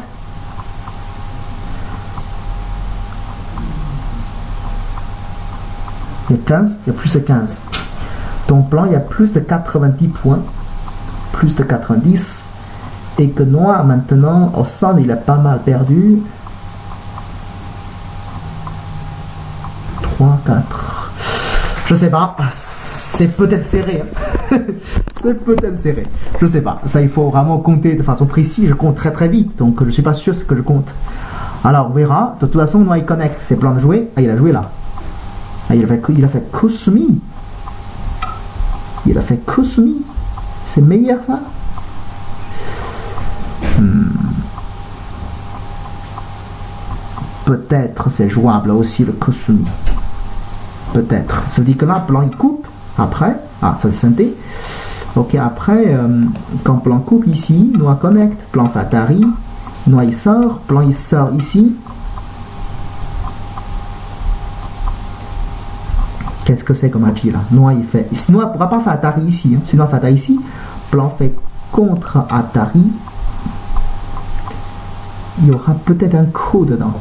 Il y a 15, il y a plus de 15. Ton plan, il y a plus de 90 points. Plus de 90. Et que noir, maintenant, au centre, il a pas mal perdu. 3, 4. Je sais pas. C'est peut-être serré. Hein. C'est peut-être serré. Je sais pas. Ça, il faut vraiment compter de façon précise. Je compte très très vite. Donc, je suis pas sûr ce que je compte. Alors, on verra. De toute façon, noir, il connecte. C'est plan de jouer. Ah, il a joué là. Ah, il a fait Kusumi. Il a fait Kusumi. C'est meilleur ça. Peut-être c'est jouable aussi le Kusumi. Peut-être. Ça veut dire que là, plan il coupe. Après. Ah, ça c'est synthé. Ok, après, quand plan coupe ici, noir connecte. Plan fait Atari. Noir il sort. Plan il sort ici. Qu'est-ce que c'est comme Haji là? Noir il fait. Noir ne pourra pas faire Atari ici. Hein. Si Noir fait Atari ici, plan fait contre Atari. Il y aura peut-être un coup dedans.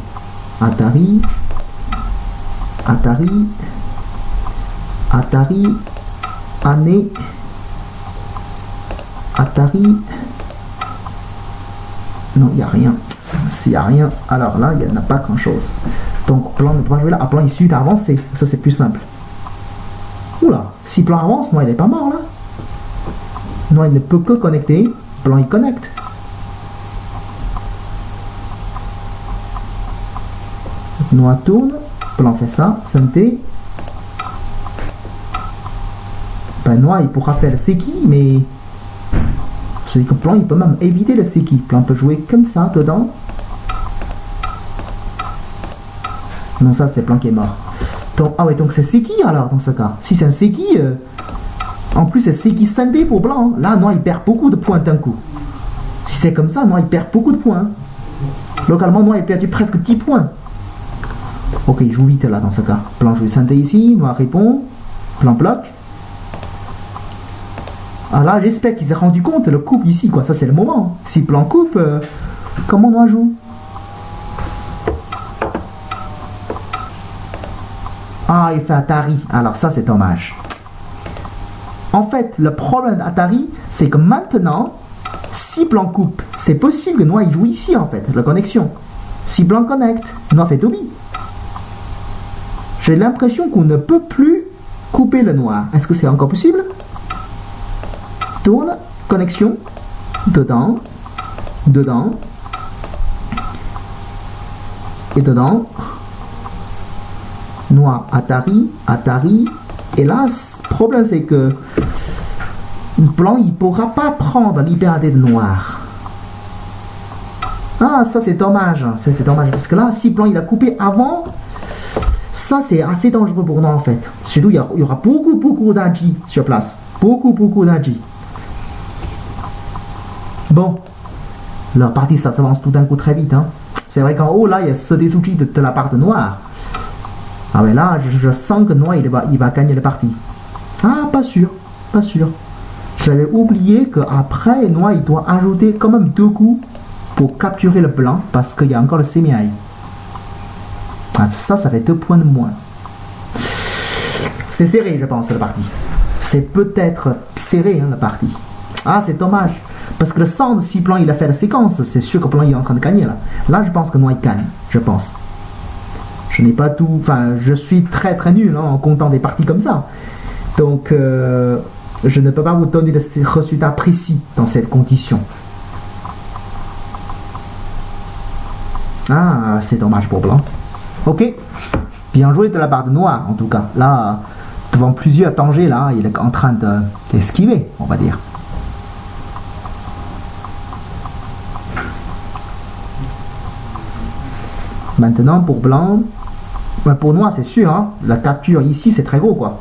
Atari. Atari. Atari. Année. Atari. Non, il n'y a rien. S'il n'y a rien, alors là, il n'y en a pas grand chose. Donc, plan ne peut pas jouer là. Ah, plan issu d'avancer. Ça, c'est plus simple. Oula, si plan avance, Noir il n'est pas mort là. Noir il ne peut que connecter. Plan il connecte. Noir tourne. Plan fait ça. Synthé. Ben, Noir il pourra faire le Seki, mais. Je dis que plan il peut même éviter le Seki. Plan peut jouer comme ça dedans. Non, ça c'est plan qui est mort. Donc, ah ouais, donc c'est Seki alors dans ce cas. Si c'est un Seki, en plus c'est Seki scindé pour blanc. Là, Noir il perd beaucoup de points d'un coup. Si c'est comme ça, Noir il perd beaucoup de points. Localement, Noir il a perdu presque 10 points. Ok, il joue vite là dans ce cas. Blanc joue scindé ici, Noir répond. Blanc bloque. Ah là, j'espère qu'il s'est rendu compte, le coupe ici, quoi. Ça c'est le moment. Si blanc coupe, comment Noir joue? Ah, il fait Atari. Alors ça, c'est dommage. En fait, le problème d'Atari, c'est que maintenant, si blanc coupe, c'est possible que Noir il joue ici, en fait, la connexion. Si blanc connecte, Noir fait Toby. J'ai l'impression qu'on ne peut plus couper le Noir. Est-ce que c'est encore possible? Tourne, connexion, dedans, dedans, et dedans. Noir, Atari, Atari. Et là, le problème c'est que blanc, il ne pourra pas prendre l'hyper-AD de noir. Ah, ça c'est dommage. Ça c'est dommage. Parce que là, si blanc il a coupé avant, ça c'est assez dangereux pour nous en fait. Surtout, il y aura beaucoup d'Aji sur place. Beaucoup d'Aji. Bon. La partie, ça s'avance tout d'un coup très vite. Hein. C'est vrai qu'en haut, là, il y a ce Desuji de la part de noir. Ah mais là, je sens que Noir, il va gagner la partie. Ah, pas sûr. Pas sûr. J'avais oublié qu'après, Noir, il doit ajouter quand même 2 coups pour capturer le blanc, parce qu'il y a encore le semi-aïe. Ah, ça fait 2 points de moins. C'est serré, je pense, la partie. C'est peut-être serré, hein, la partie. Ah, c'est dommage. Parce que le centre, si blanc, il a fait la séquence, c'est sûr que blanc, il est en train de gagner, là. Là, je pense que Noir, il gagne. Je pense. Je n'ai pas tout... Enfin, je suis très nul hein, en comptant des parties comme ça. Donc, je ne peux pas vous donner le résultat précis dans cette condition. Ah, c'est dommage pour blanc. Ok. Bien joué de la part de noir, en tout cas. Là, devant plusieurs dangers, là, il est en train d'esquiver, on va dire. Maintenant, pour blanc... Pour noir, c'est sûr, hein, la capture ici, c'est très gros, quoi.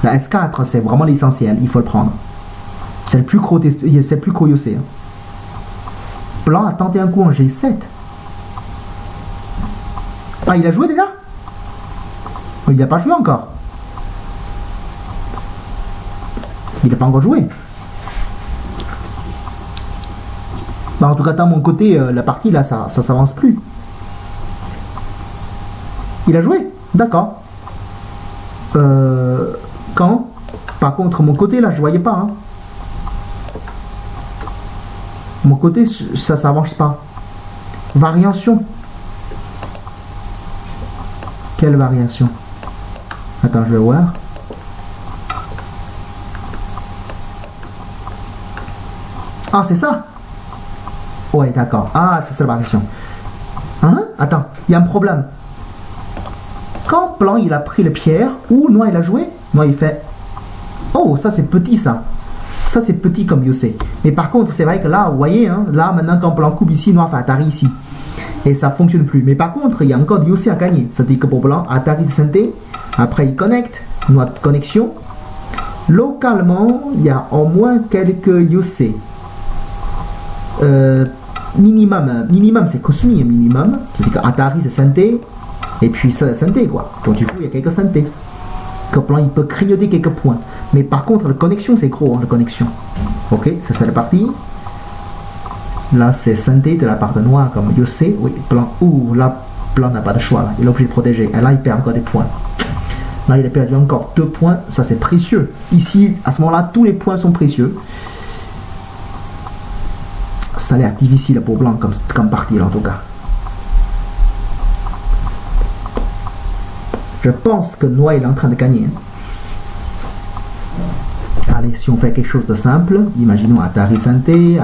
La S4, c'est vraiment l'essentiel, il faut le prendre. C'est le plus croyossé. Hein. Blanc a tenté un coup en G7. Ah, il a joué déjà? Il n'a pas joué encore. Il n'a pas encore joué. Bah, en tout cas, dans mon côté, la partie, là, ça s'avance plus. Il a joué? D'accord. Quand, par contre, mon côté, là, je voyais pas. Hein. Mon côté, ça s'avance pas. Variation. Quelle variation? Attends, je vais voir. Ah, c'est ça? Ouais, d'accord. Ah, c'est ça la variation. Hein? Attends, il y a un problème. Quand blanc il a pris les pierres, ou noir il a joué, noir il fait oh, ça c'est petit ça. Ça c'est petit comme Yosei. Mais par contre, c'est vrai que là, vous voyez, hein, là maintenant quand blanc coupe ici, noir fait Atari ici. Et ça ne fonctionne plus. Mais par contre, il y a encore du Yosei à gagner. C'est-à-dire que pour blanc, Atari c'est synthé. Après il connecte, noir de connexion. Localement, il y a au moins quelques Yosei. Minimum c'est Kosumi, minimum. C'est-à-dire que Atari c'est synthé. Et puis ça c'est synthé quoi. Donc du coup, il y a quelques synthés. Que blanc il peut grignoter quelques points. Mais par contre, la connexion c'est gros, hein, la connexion. Ok, ça c'est la partie. Là c'est synthé de la part de noir comme Yosei. Oui, blanc. Ouh, là, blanc n'a pas de choix. Là. Il est obligé de protéger. Et là, il perd encore des points. Là, il a perdu encore 2 points. Ça c'est précieux. Ici, à ce moment-là, tous les points sont précieux. Ça a l'air difficile pour blanc comme partie là, en tout cas. Je pense que noir il est en train de gagner. Allez, si on fait quelque chose de simple, imaginons Atari synthé,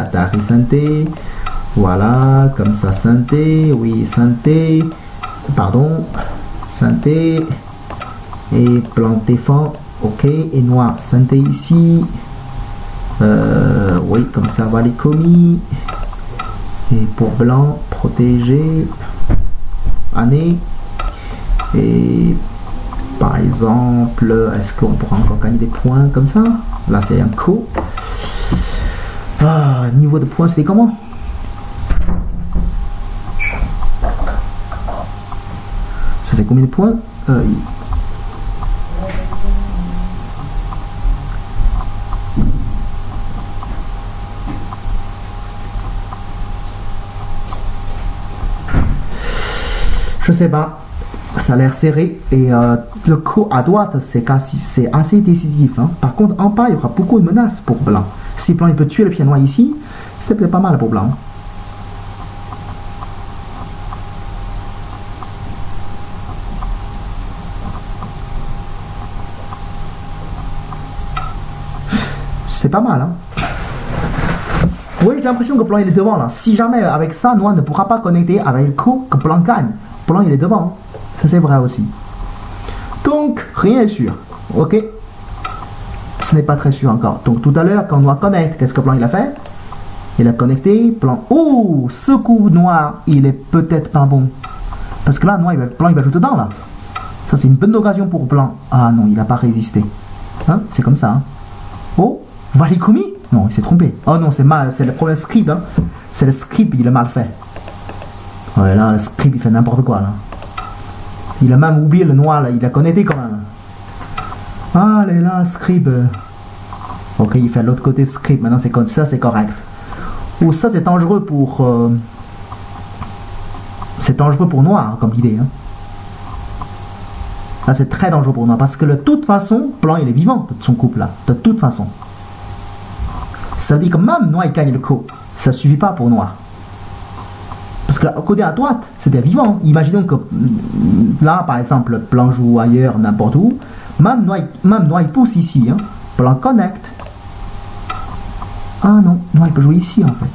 voilà, comme ça synthé, oui synthé, pardon, synthé, et blanc défend, ok, et noir synthé ici, oui, comme ça va les commis, et pour blanc, protéger, année, et par exemple, est-ce qu'on pourra encore gagner des points comme ça? Là, c'est un coup. Ah, niveau de points, c'était comment? Ça, c'est combien de points? Je sais pas. Ça a l'air serré et le coup à droite c'est assez décisif. Hein. Par contre en bas il y aura beaucoup de menaces pour blanc. Si blanc il peut tuer le pied noir ici, c'est peut-être pas mal pour blanc. C'est pas mal. Hein. Oui, j'ai l'impression que blanc il est devant là. Si jamais avec ça, noir ne pourra pas connecter avec le coup que blanc gagne. Blanc il est devant. Ça c'est vrai aussi. Donc, rien n'est sûr. Ok. Ce n'est pas très sûr encore. Donc tout à l'heure, quand noir connecte, qu'est-ce que blanc il a fait? Il a connecté, blanc. Oh, ce coup noir, il est peut-être pas bon. Parce que là, noir, blanc il va jouer dedans là. Ça c'est une bonne occasion pour blanc. Ah non, il n'a pas résisté. Hein? C'est comme ça. Hein? Oh, Valikumi? Non, il s'est trompé. Oh non, c'est mal, c'est le problème script. Hein? C'est le script, il a mal fait. Ouais, là, le script il fait n'importe quoi là. Il a même oublié le noir là, il a connecté quand même. Allez là, script. Ok, il fait l'autre côté script. Maintenant c'est comme ça, c'est correct. Ou ça c'est dangereux pour. C'est dangereux pour noir comme idée. Hein. Là c'est très dangereux pour noir parce que de toute façon, blanc il est vivant de son couple là. De toute façon. Ça veut dire que même noir il gagne le coup. Ça ne suffit pas pour noir. Parce que au côté à droite, c'était vivant. Imaginons que là, par exemple, blanc joue ailleurs, n'importe où. Même noir, il pousse ici. Hein. Blanc connecte. Ah non, noir, il peut jouer ici en fait.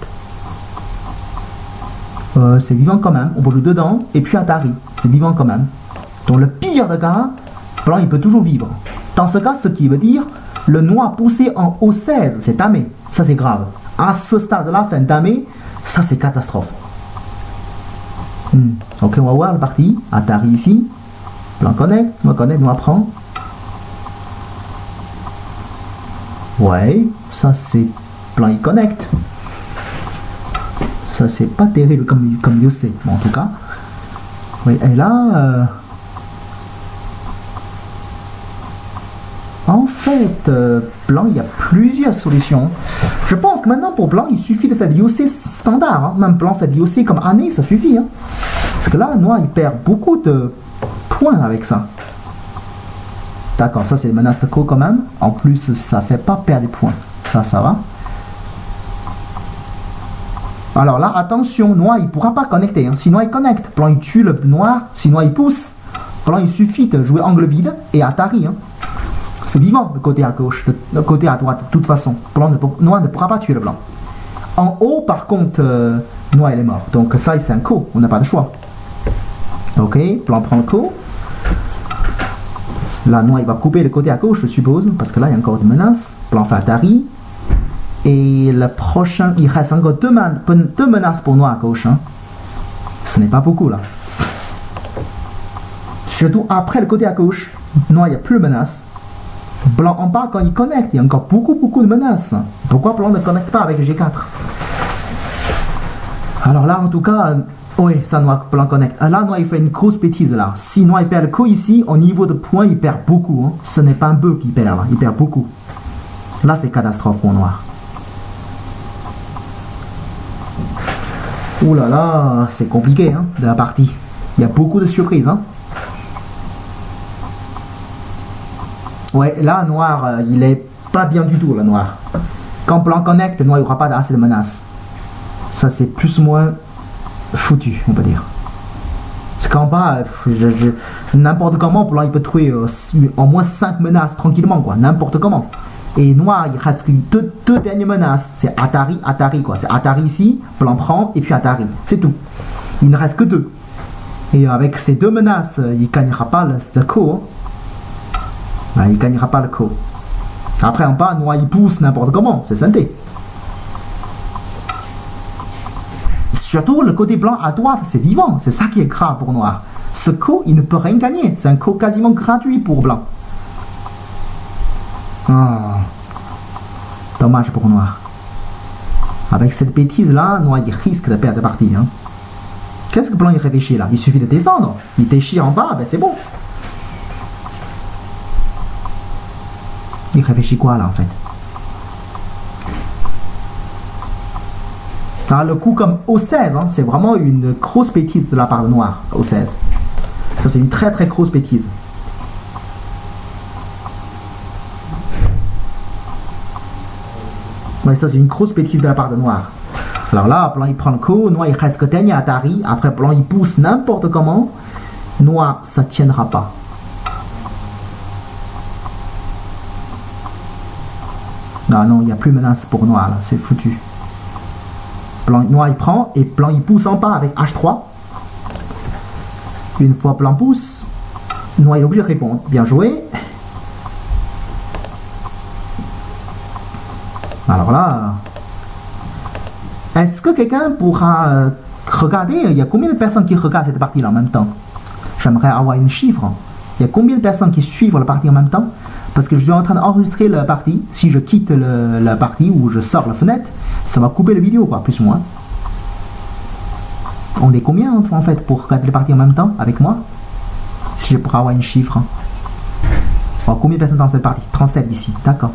C'est vivant quand même. On peut jouer dedans. Et puis Atari. C'est vivant quand même. Donc le pire de cas, blanc, il peut toujours vivre. Dans ce cas, ce qui veut dire, le noir poussé en haut 16, c'est tamé. Ça, c'est grave. À ce stade-là, fin tamé, ça, c'est catastrophe. Ok, on va voir la partie. Atari ici. Blanc connecte, noir prend. Ouais, ça c'est blanc il connecte. Ça c'est pas terrible comme Yosei, bon, en tout cas. Oui, et là. En fait, blanc, il y a plusieurs solutions. Je pense que maintenant, pour blanc, il suffit de faire du Yosei standard. Hein. Même blanc fait du Yosei comme année, ça suffit. Hein. Parce que là, noir, il perd beaucoup de points avec ça. D'accord, ça c'est les menaces de co quand même. En plus, ça fait pas perdre des points. Ça va. Alors là, attention, noir il pourra pas connecter. Hein. Si noir il connecte, plan il tue le noir. Si noir il pousse, plan il suffit de jouer angle vide et Atari. Hein. C'est vivant le côté à gauche, le côté à droite, de toute façon. Noir ne pourra pas tuer le blanc. En haut, par contre, noir il est mort. Donc ça, c'est un co, on n'a pas de choix. Ok, plan prend le co. Là, noir il va couper le côté à gauche, je suppose, parce que là, il y a encore une menace. Plan fait Atari. Et le prochain, il reste encore deux menaces pour noir à gauche. Hein. Ce n'est pas beaucoup là. Surtout après le côté à gauche, noir il n'y a plus de menaces. Blanc en bas, quand il connecte, il y a encore beaucoup de menaces. Pourquoi blanc ne connecte pas avec le G4? Alors là, en tout cas, oui, ça noir, blanc connecte. Là, noir il fait une grosse bêtise là. Si noir il perd le coup ici, au niveau de points, il perd beaucoup. Hein. Ce n'est pas un bug qu'il perd là, il perd beaucoup. Là, c'est catastrophe pour noir. Ouh là là, c'est compliqué hein, de la partie. Il y a beaucoup de surprises. Hein. Ouais, là, noir, il est pas bien du tout, le noir. Quand blanc connecte, noir, il n'y aura pas assez de menaces. Ça, c'est plus ou moins foutu, on peut dire. Parce qu'en bas, n'importe comment, blanc, il peut trouver au moins 5 menaces tranquillement, quoi. N'importe comment. Et noir, il reste deux dernières menaces. C'est Atari, quoi. C'est Atari ici, blanc prend, et puis Atari. C'est tout. Il ne reste que 2. Et avec ces 2 menaces, il ne gagnera pas le co. Hein. Il ne gagnera pas le co. Après, en bas, noir, il pousse n'importe comment. C'est synthé. Surtout, le côté blanc à droite, c'est vivant. C'est ça qui est grave pour noir. Ce co, il ne peut rien gagner. C'est un co quasiment gratuit pour blanc. Ah, dommage pour noir. Avec cette bêtise là, noir il risque de perdre la partie. Hein. Qu'est-ce que blanc il réfléchit là? Il suffit de descendre. Il déchire en bas, ben c'est bon. Il réfléchit quoi là en fait? Ah, le coup comme O16, hein, c'est vraiment une grosse bêtise de la part de noir. O16. Ça c'est une très grosse bêtise. Ouais, ça c'est une grosse bêtise de la part de noir. Alors là, blanc il prend le coup, noir il reste que dernier Atari, après blanc il pousse n'importe comment, noir ça tiendra pas. Non, il n'y a plus menace pour noir là, c'est foutu. Noir il prend et blanc il pousse en bas avec H3. Une fois blanc pousse, noir il est obligé de répondre. Bien joué. Alors là, est-ce que quelqu'un pourra regarder, il y a combien de personnes qui regardent cette partie-là en même temps? J'aimerais avoir une chiffre. Il y a combien de personnes qui suivent la partie en même temps? Parce que je suis en train d'enregistrer la partie. Si je quitte la partie ou je sors la fenêtre, ça va couper la vidéo, quoi, plus ou moins. On est combien en fait pour regarder la partie en même temps avec moi? Si je pourrais avoir une chiffre. Alors, combien de personnes dans cette partie? 37 ici, d'accord.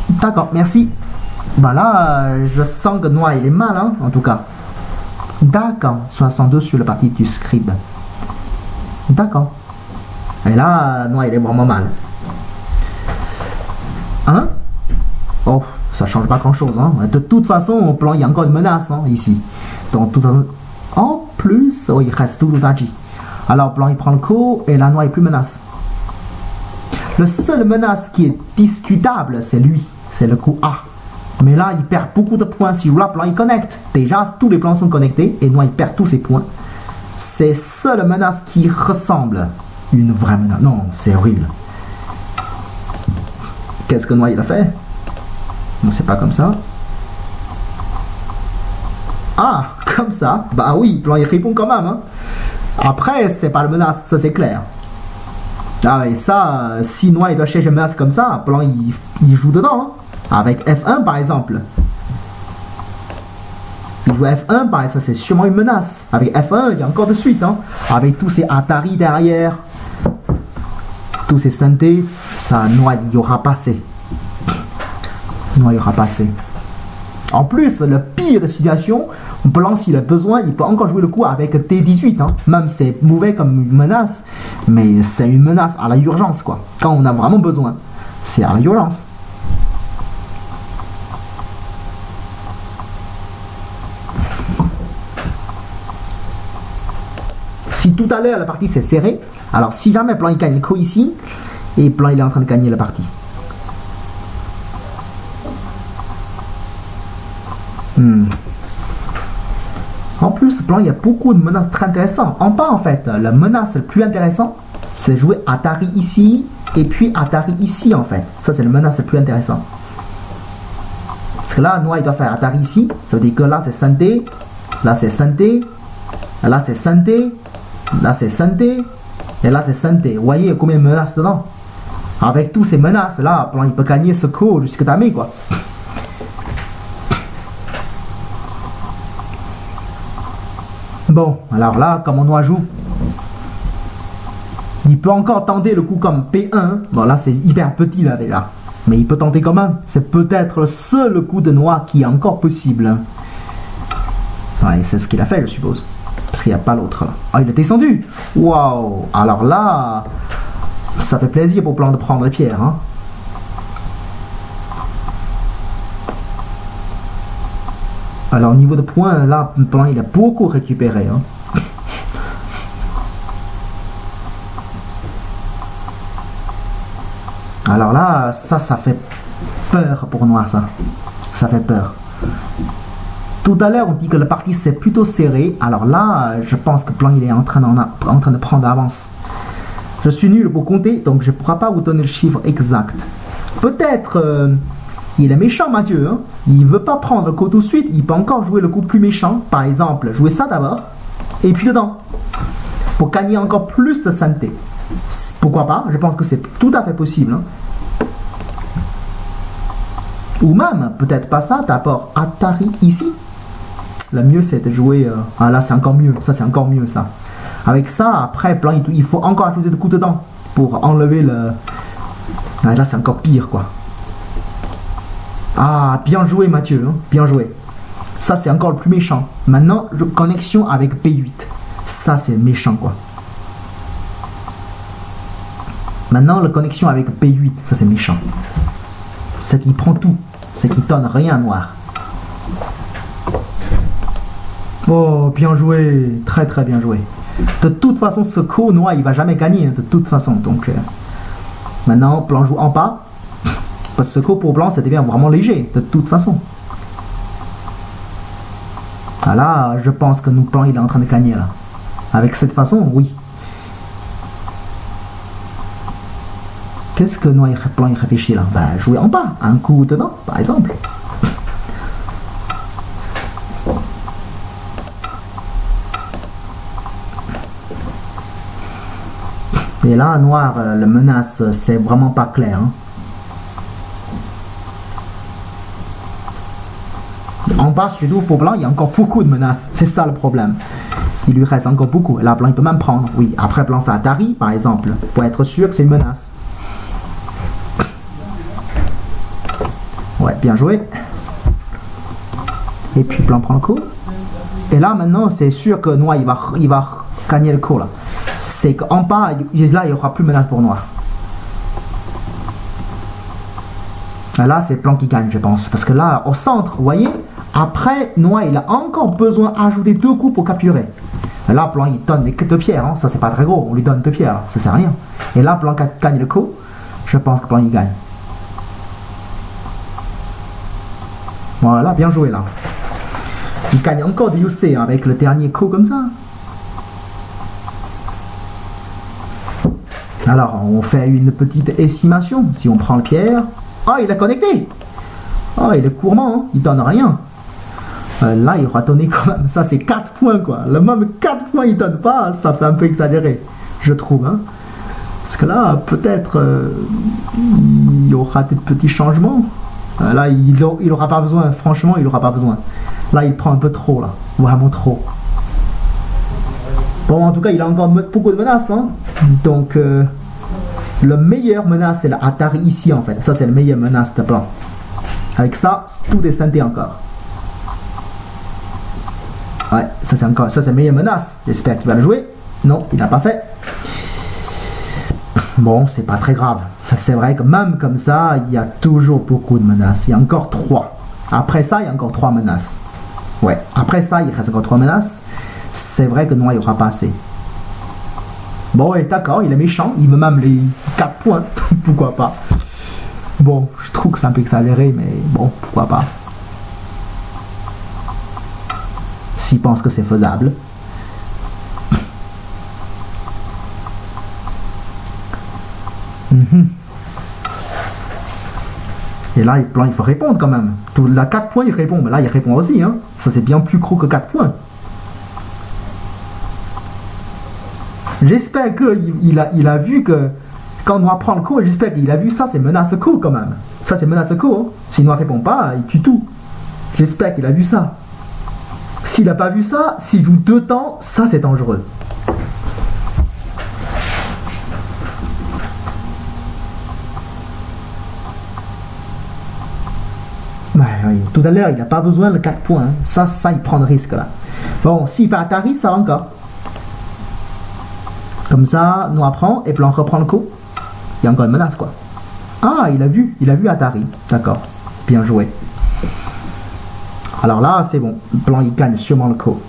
D'accord, merci. Bah là, je sens que noir il est mal, hein, en tout cas. D'accord, 62 sur la partie du scribe. D'accord. Et là, noir il est vraiment mal. Hein? Oh, ça change pas grand chose, hein. De toute façon, au plan, il y a encore une menace, hein, ici. Donc, toute façon, en plus, oh, il reste toujours Daji. Alors, blanc il prend le coup et là, noir il plus menace. Le seul menace qui est discutable, c'est lui. C'est le coup A. Mais là, il perd beaucoup de points. Si là, blanc il connecte, déjà, tous les plans sont connectés et noir il perd tous ses points. C'est seule menace qui ressemble une vraie menace. Non, c'est horrible. Qu'est-ce que noir il a fait? Non, c'est pas comme ça. Ah, comme ça. Bah oui, blanc il répond quand même. Hein. Après, c'est pas la menace, ça c'est clair. Ah et ça, si noir il doit chercher une menace comme ça, blanc il joue dedans. Hein. Avec F1 par exemple. Il joue F1 par exemple, ça c'est sûrement une menace. Avec F1, il y a encore de suite. Hein. Avec tous ces Atari derrière, tous ces synthés, ça noir il y aura passé. Noir il y aura passé. En plus, le pire de situation, blanc s'il a besoin, il peut encore jouer le coup avec T18. Hein. Même c'est mauvais comme menace, mais c'est une menace à la urgence quoi. Quand on a vraiment besoin, c'est à la urgence. Si tout à l'heure la partie s'est serrée, alors si jamais blanc il gagne le coup ici, et blanc il est en train de gagner la partie. En plus, blanc, il y a beaucoup de menaces très intéressantes. En bas, en fait, la menace le plus intéressant, c'est jouer Atari ici et puis Atari ici, en fait. Ça, c'est la menace le plus intéressant. Parce que là, noir, il doit faire Atari ici. Ça veut dire que là, c'est synthé. Là, c'est synthé. Là, c'est synthé. Là, c'est synthé. Et là, c'est synthé. Vous voyez combien de menaces dedans? Avec toutes ces menaces, là, blanc, il peut gagner ce coup jusqu'à dame, quoi. Bon, alors là, comme on noir joue, il peut encore tenter le coup comme P1. Bon, là, c'est hyper petit, là, déjà. Mais il peut tenter quand même. C'est peut-être le seul coup de noir qui est encore possible. Ouais, c'est ce qu'il a fait, je suppose. Parce qu'il n'y a pas l'autre. Ah, il est descendu. Waouh. Alors là, ça fait plaisir pour blanc de prendre les pierres, hein. Alors, au niveau de points, là, blanc, il a beaucoup récupéré. Hein. Alors là, ça fait peur pour noir, ça. Ça fait peur. Tout à l'heure, on dit que la partie s'est plutôt serrée. Alors là, je pense que blanc, il est en train de prendre d'avance. Je suis nul pour compter, donc je ne pourrai pas vous donner le chiffre exact. Peut-être... il est méchant, Mathieu. Hein. Il ne veut pas prendre le coup tout de suite. Il peut encore jouer le coup plus méchant. Par exemple, jouer ça d'abord. Et puis dedans. Pour gagner encore plus de santé. Pourquoi pas? Je pense que c'est tout à fait possible. Hein. Ou même, peut-être pas ça. D'abord, Atari ici. Le mieux, c'est de jouer... Ah là, c'est encore mieux. Ça, c'est encore mieux, ça. Avec ça, après, blanc, il faut encore ajouter des coups dedans. Pour enlever le... Ah, là, c'est encore pire, quoi. Ah, bien joué Mathieu, hein, bien joué. Ça c'est encore le plus méchant. Maintenant, connexion avec P8. Ça c'est méchant quoi. Maintenant, la connexion avec P8, ça c'est méchant. C'est qu'il prend tout. C'est qu'il donne rien à noir. Oh, bien joué. Très très bien joué. De toute façon, ce coup noir, il va jamais gagner. Hein, de toute façon. Donc, maintenant, blanc joue en bas. Parce que ce coup pour blanc, ça devient vraiment léger, de toute façon. Ah là, je pense que nous, blanc, il est en train de gagner, là. Avec cette façon, oui. Qu'est-ce que noir, blanc, il réfléchit, là? Bah, jouer en bas, un coup dedans, par exemple. Et là, noir, la menace, c'est vraiment pas clair, hein. En bas, surtout pour blanc, il y a encore beaucoup de menaces. C'est ça le problème. Il lui reste encore beaucoup. Là, blanc, il peut même prendre. Oui, après, blanc fait Atari, par exemple, pour être sûr que c'est une menace. Ouais, bien joué. Et puis, blanc prend le coup. Et là, maintenant, c'est sûr que noir, il va gagner le coup, là. C'est qu'en bas, là, il n'y aura plus de menace pour noir. Là, c'est blanc qui gagne, je pense. Parce que là, au centre, vous voyez, après, noir, il a encore besoin d'ajouter 2 coups pour capturer. Là, blanc, il donne les 2 pierres. Hein. Ça, c'est pas très gros. On lui donne 2 pierres. Ça sert à rien. Et là, blanc gagne le coup. Je pense que blanc, il gagne. Voilà, bien joué, là. Il gagne encore du UC hein, avec le dernier coup comme ça. Alors, on fait une petite estimation. Si on prend le pierre... Ah, il a connecté. Ah, il est gourmand, hein. Il donne rien. Là, il aura donné quand même. Ça, c'est 4 points, quoi. Le même 4 points, il donne pas. Ça fait un peu exagéré, je trouve. Hein. Parce que là, peut-être, il y aura des petits changements. Là, il aura pas besoin. Franchement, il aura pas besoin. Là, il prend un peu trop, là. Vraiment trop. Bon, en tout cas, il a encore beaucoup de menaces. Hein. Donc... le meilleur menace, c'est l'Atari ici en fait. Ça, c'est la meilleure menace de blanc. Avec ça, tout est synthé encore. Ouais, ça c'est encore, ça c'est meilleure menace. J'espère qu'il va le jouer. Non, il n'a pas fait. Bon, c'est pas très grave. C'est vrai que même comme ça, il y a toujours beaucoup de menaces. Il y a encore 3. Après ça, il y a encore 3 menaces. Ouais, après ça, il reste encore 3 menaces. C'est vrai que Noir, il n'y aura pas assez. Bon, et d'accord, il est méchant. Il veut même les 4 points. Pourquoi pas. Bon, je trouve que c'est un peu exagéré, mais bon, pourquoi pas. S'il pense que c'est faisable. Et là, il faut répondre quand même. Là, 4 points, il répond. Mais là, il répond aussi. Hein. Ça, c'est bien plus gros que 4 points. J'espère qu'il a vu que quand Noir prend le coup, j'espère qu'il a vu ça, c'est menace de coup quand même. Ça, c'est menace de coup. Hein. Si Noir répond pas, il tue tout. J'espère qu'il a vu ça. S'il n'a pas vu ça, s'il joue 2 temps, ça, c'est dangereux. Oui. Tout à l'heure, il n'a pas besoin de 4 points. Hein. Ça, il prend le risque là. Bon, s'il fait Atari, ça va encore. Comme ça, Noir prend et Blanc reprend le coup. Il y a encore une menace quoi. Ah, il a vu Atari. D'accord. Bien joué. Alors là, c'est bon. Blanc, il gagne sûrement le coup.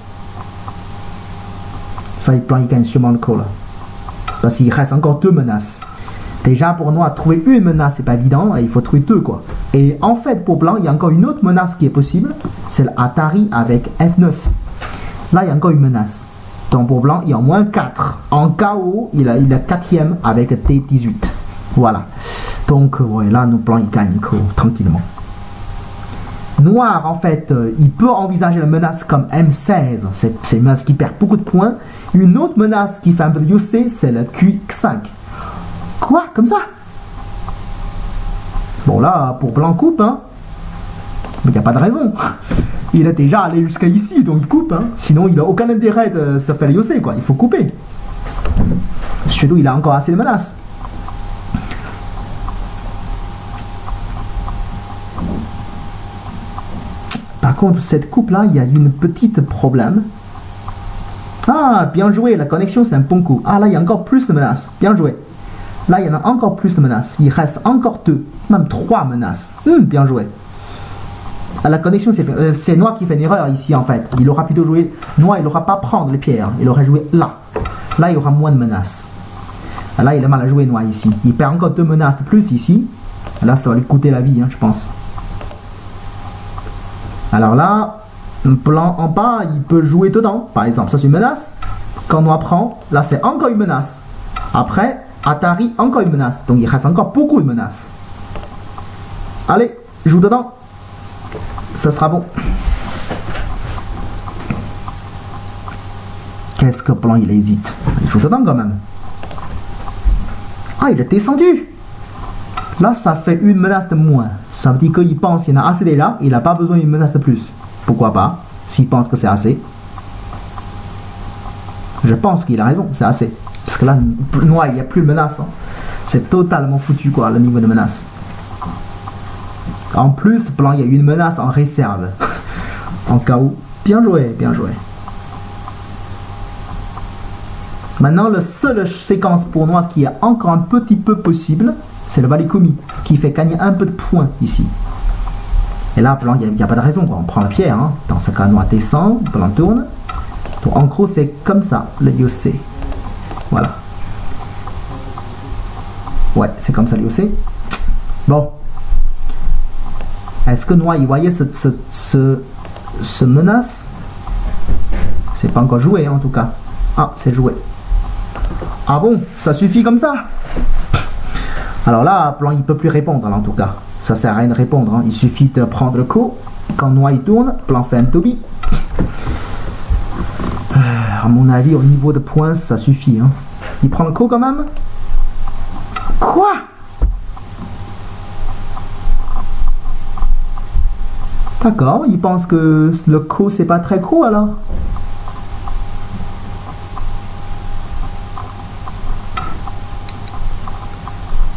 Ça, Blanc, il gagne sûrement le coup là. Parce qu'il reste encore 2 menaces. Déjà, pour Noir, trouver une menace, c'est pas évident. Il faut trouver 2 quoi. Et en fait, pour Blanc, il y a encore une autre menace qui est possible. C'est l'Atari avec F9. Là, il y a encore une menace. Donc pour Blanc, il y a au moins 4. En KO, il a 4e avec T18. Voilà. Donc, ouais, là, Blanc, il gagne tranquillement. Noir, en fait, il peut envisager la menace comme M16. C'est une menace qui perd beaucoup de points. Une autre menace qui fait un peu de UC, c'est le Q5. Quoi? Comme ça? Bon, là, pour Blanc, coupe, hein. Mais il n'y a pas de raison. Il est déjà allé jusqu'à ici, donc il coupe. Hein. Sinon, il n'a aucun intérêt de se faire yosser, quoi. Il faut couper. Surtout, il a encore assez de menaces. Par contre, cette coupe-là, il y a une petite problème. Ah, bien joué. La connexion, c'est un bon coup. Ah, là, il y a encore plus de menaces. Bien joué. Là, il y en a encore plus de menaces. Il reste encore 2, même 3 menaces. Bien joué. La connexion, c'est Noir qui fait une erreur ici en fait. Il aura plutôt joué. Noir, il n'aura pas prendre les pierres. Il aurait joué là. Là, il y aura moins de menaces. Là, il a mal à jouer Noir ici. Il perd encore 2 menaces de plus ici. Là, ça va lui coûter la vie, hein, je pense. Alors là, Blanc en bas, il peut jouer dedans. Par exemple, ça c'est une menace. Quand Noir prend, là c'est encore une menace. Après, Atari, encore une menace. Donc il reste encore beaucoup de menaces. Allez, joue dedans. Ça sera bon. Qu'est-ce que Blanc il hésite? Il joue dedans quand même. Ah, il est descendu. Là, ça fait une menace de moins. Ça veut dire qu'il pense qu'il y en a assez déjà. Il n'a pas besoin d'une menace de plus. Pourquoi pas? S'il pense que c'est assez. Je pense qu'il a raison, c'est assez. Parce que là, Noir, il n'y a plus de menace. Hein. C'est totalement foutu, quoi, le niveau de menace. En plus, Blanc, il y a une menace en réserve. En cas où. Bien joué, bien joué. Maintenant, la seule séquence pour Noir qui est encore un petit peu possible, c'est le Valikomi, qui fait gagner un peu de points ici. Et là, Blanc, il n'y a pas de raison, quoi. On prend la pierre. Hein. Dans ce cas, Noir descend, Blanc tourne. Donc, en gros, c'est comme ça, le Yosei. Voilà. Ouais, c'est comme ça, le Yosei. Bon. Est-ce que Noir, il voyait ce menace? C'est pas encore joué, en tout cas. Ah, c'est joué. Ah bon, ça suffit comme ça? Alors là, Blanc, il peut plus répondre, en tout cas. Ça sert à rien de répondre. Hein. Il suffit de prendre le coup. Quand Noir, il tourne, Blanc fait un Toby. À mon avis, au niveau de points, ça suffit. Hein. Il prend le coup quand même? Quoi? D'accord, il pense que le coup, c'est pas très gros alors.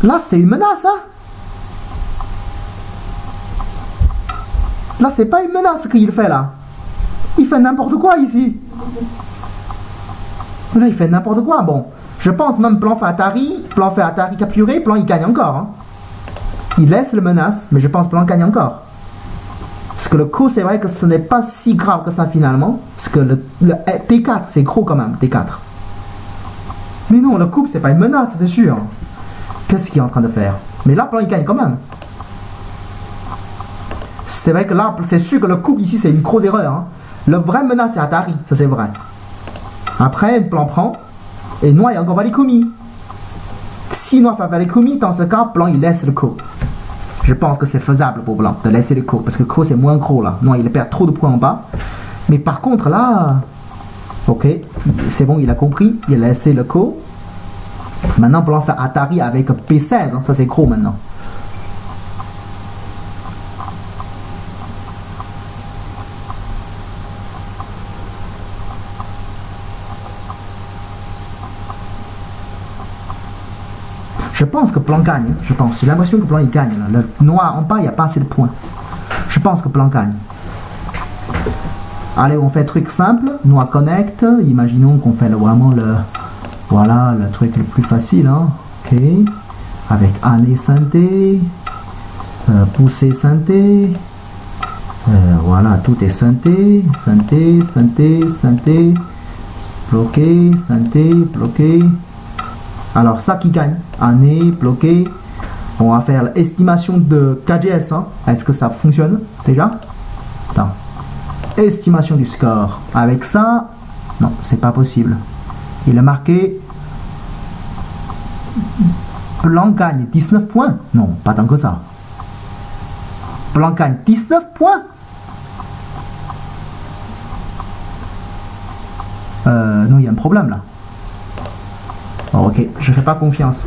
Là, c'est une menace, hein? Là, c'est pas une menace qu'il fait là. Il fait n'importe quoi ici. Là, il fait n'importe quoi. Bon, je pense même plan fait Atari capturé, plan il gagne encore. Hein. Il laisse le menace, mais je pense plan gagne encore. Parce que le coup, c'est vrai que ce n'est pas si grave que ça finalement. Parce que le T4, c'est gros quand même, T4. Mais non, le coup, c'est pas une menace, c'est sûr. Qu'est-ce qu'il est en train de faire? Mais là, plan il gagne quand même. C'est vrai que là, c'est sûr que le coup ici, c'est une grosse erreur. Hein. Le vrai menace, c'est Atari, ça c'est vrai. Après, le plan prend, et noir, il y a encore Valikumi. Si noir fait Valikumi, dans ce cas, blanc, il laisse le coup. Je pense que c'est faisable pour blanc de laisser le coup, parce que le coup, c'est moins gros là. Noir, il perd trop de points en bas. Mais par contre, là, ok, c'est bon, il a compris, il a laissé le coup. Maintenant, blanc fait Atari avec P16, hein, ça c'est gros maintenant. Je pense que blanc gagne, je pense. J'ai l'impression que blanc il gagne. Là. Le noir en bas, il n'y a pas assez de points. Je pense que blanc gagne. Allez, on fait truc simple. Noir connecte. Imaginons qu'on fait vraiment le... Voilà, le truc le plus facile. Hein. Ok. Avec année synthé. Poussée synthé. Voilà, tout est synthé. Synthé, synthé, synthé. Bloqué, synthé, bloqué. Alors, ça qui gagne, année, bloqué. On va faire l'estimation de KGS. Hein. Est-ce que ça fonctionne déjà? Attends. Estimation du score. Avec ça, non, c'est pas possible. Il a marqué blanc gagne 19 points. Non, pas tant que ça. Blanc gagne 19 points. Non, il y a un problème là. Oh, ok, je fais pas confiance.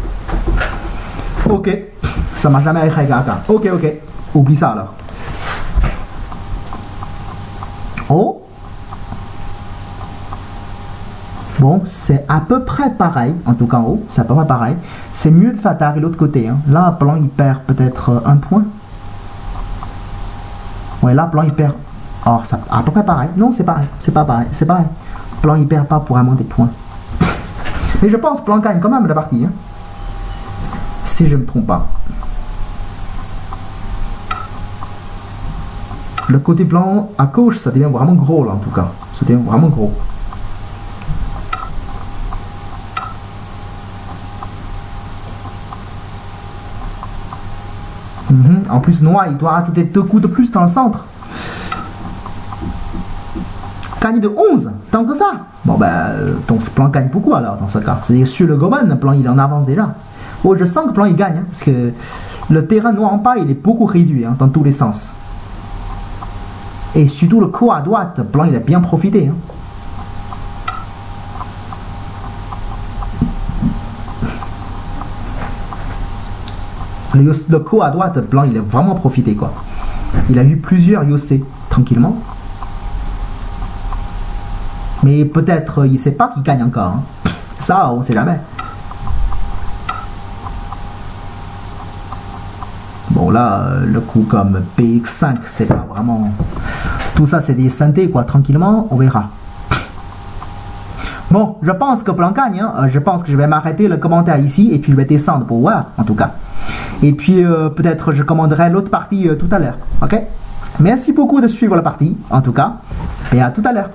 Ok, ça m'a jamais arrivé gaga. Ok, oublie ça alors. Oh. Bon, c'est à peu près pareil, en tout cas en haut, c'est à peu près pareil. C'est mieux de faire Atari de l'autre côté. Hein. Là, blanc il perd peut-être un point. Ouais, là, blanc il perd. Oh, ça à peu près pareil. Non, c'est pareil, c'est pas pareil, c'est pareil. Blanc il perd pas vraiment des points. Mais je pense que blanc gagne quand même la partie. Hein. Si je ne me trompe pas. Le côté blanc à gauche, ça devient vraiment gros là en tout cas. Ça devient vraiment gros. En plus, noir, il doit rajouter 2 coups de plus dans le centre. Gagne de 11, tant que ça. Bon ben, donc ce plan gagne beaucoup alors dans ce cas. C'est-à-dire sur le Goban, le plan il en avance déjà. Oh, je sens que le plan il gagne, hein, parce que le terrain noir en bas il est beaucoup réduit hein, dans tous les sens. Et surtout le coup à droite, le plan il a bien profité. Hein. Le coup à droite, le plan il a vraiment profité quoi. Il a eu plusieurs Yossé tranquillement. Mais peut-être il ne sait pas qu'il gagne encore. Hein. Ça, on ne sait jamais. Bon là, le coup comme PX5, c'est pas vraiment... Tout ça, c'est des synthés, quoi. Tranquillement, on verra. Bon, je pense que blanc gagne. Hein. Je pense que je vais m'arrêter le commentaire ici et puis je vais descendre pour voir, en tout cas. Et puis, peut-être je commanderai l'autre partie tout à l'heure. Ok? Merci beaucoup de suivre la partie, en tout cas. Et à tout à l'heure.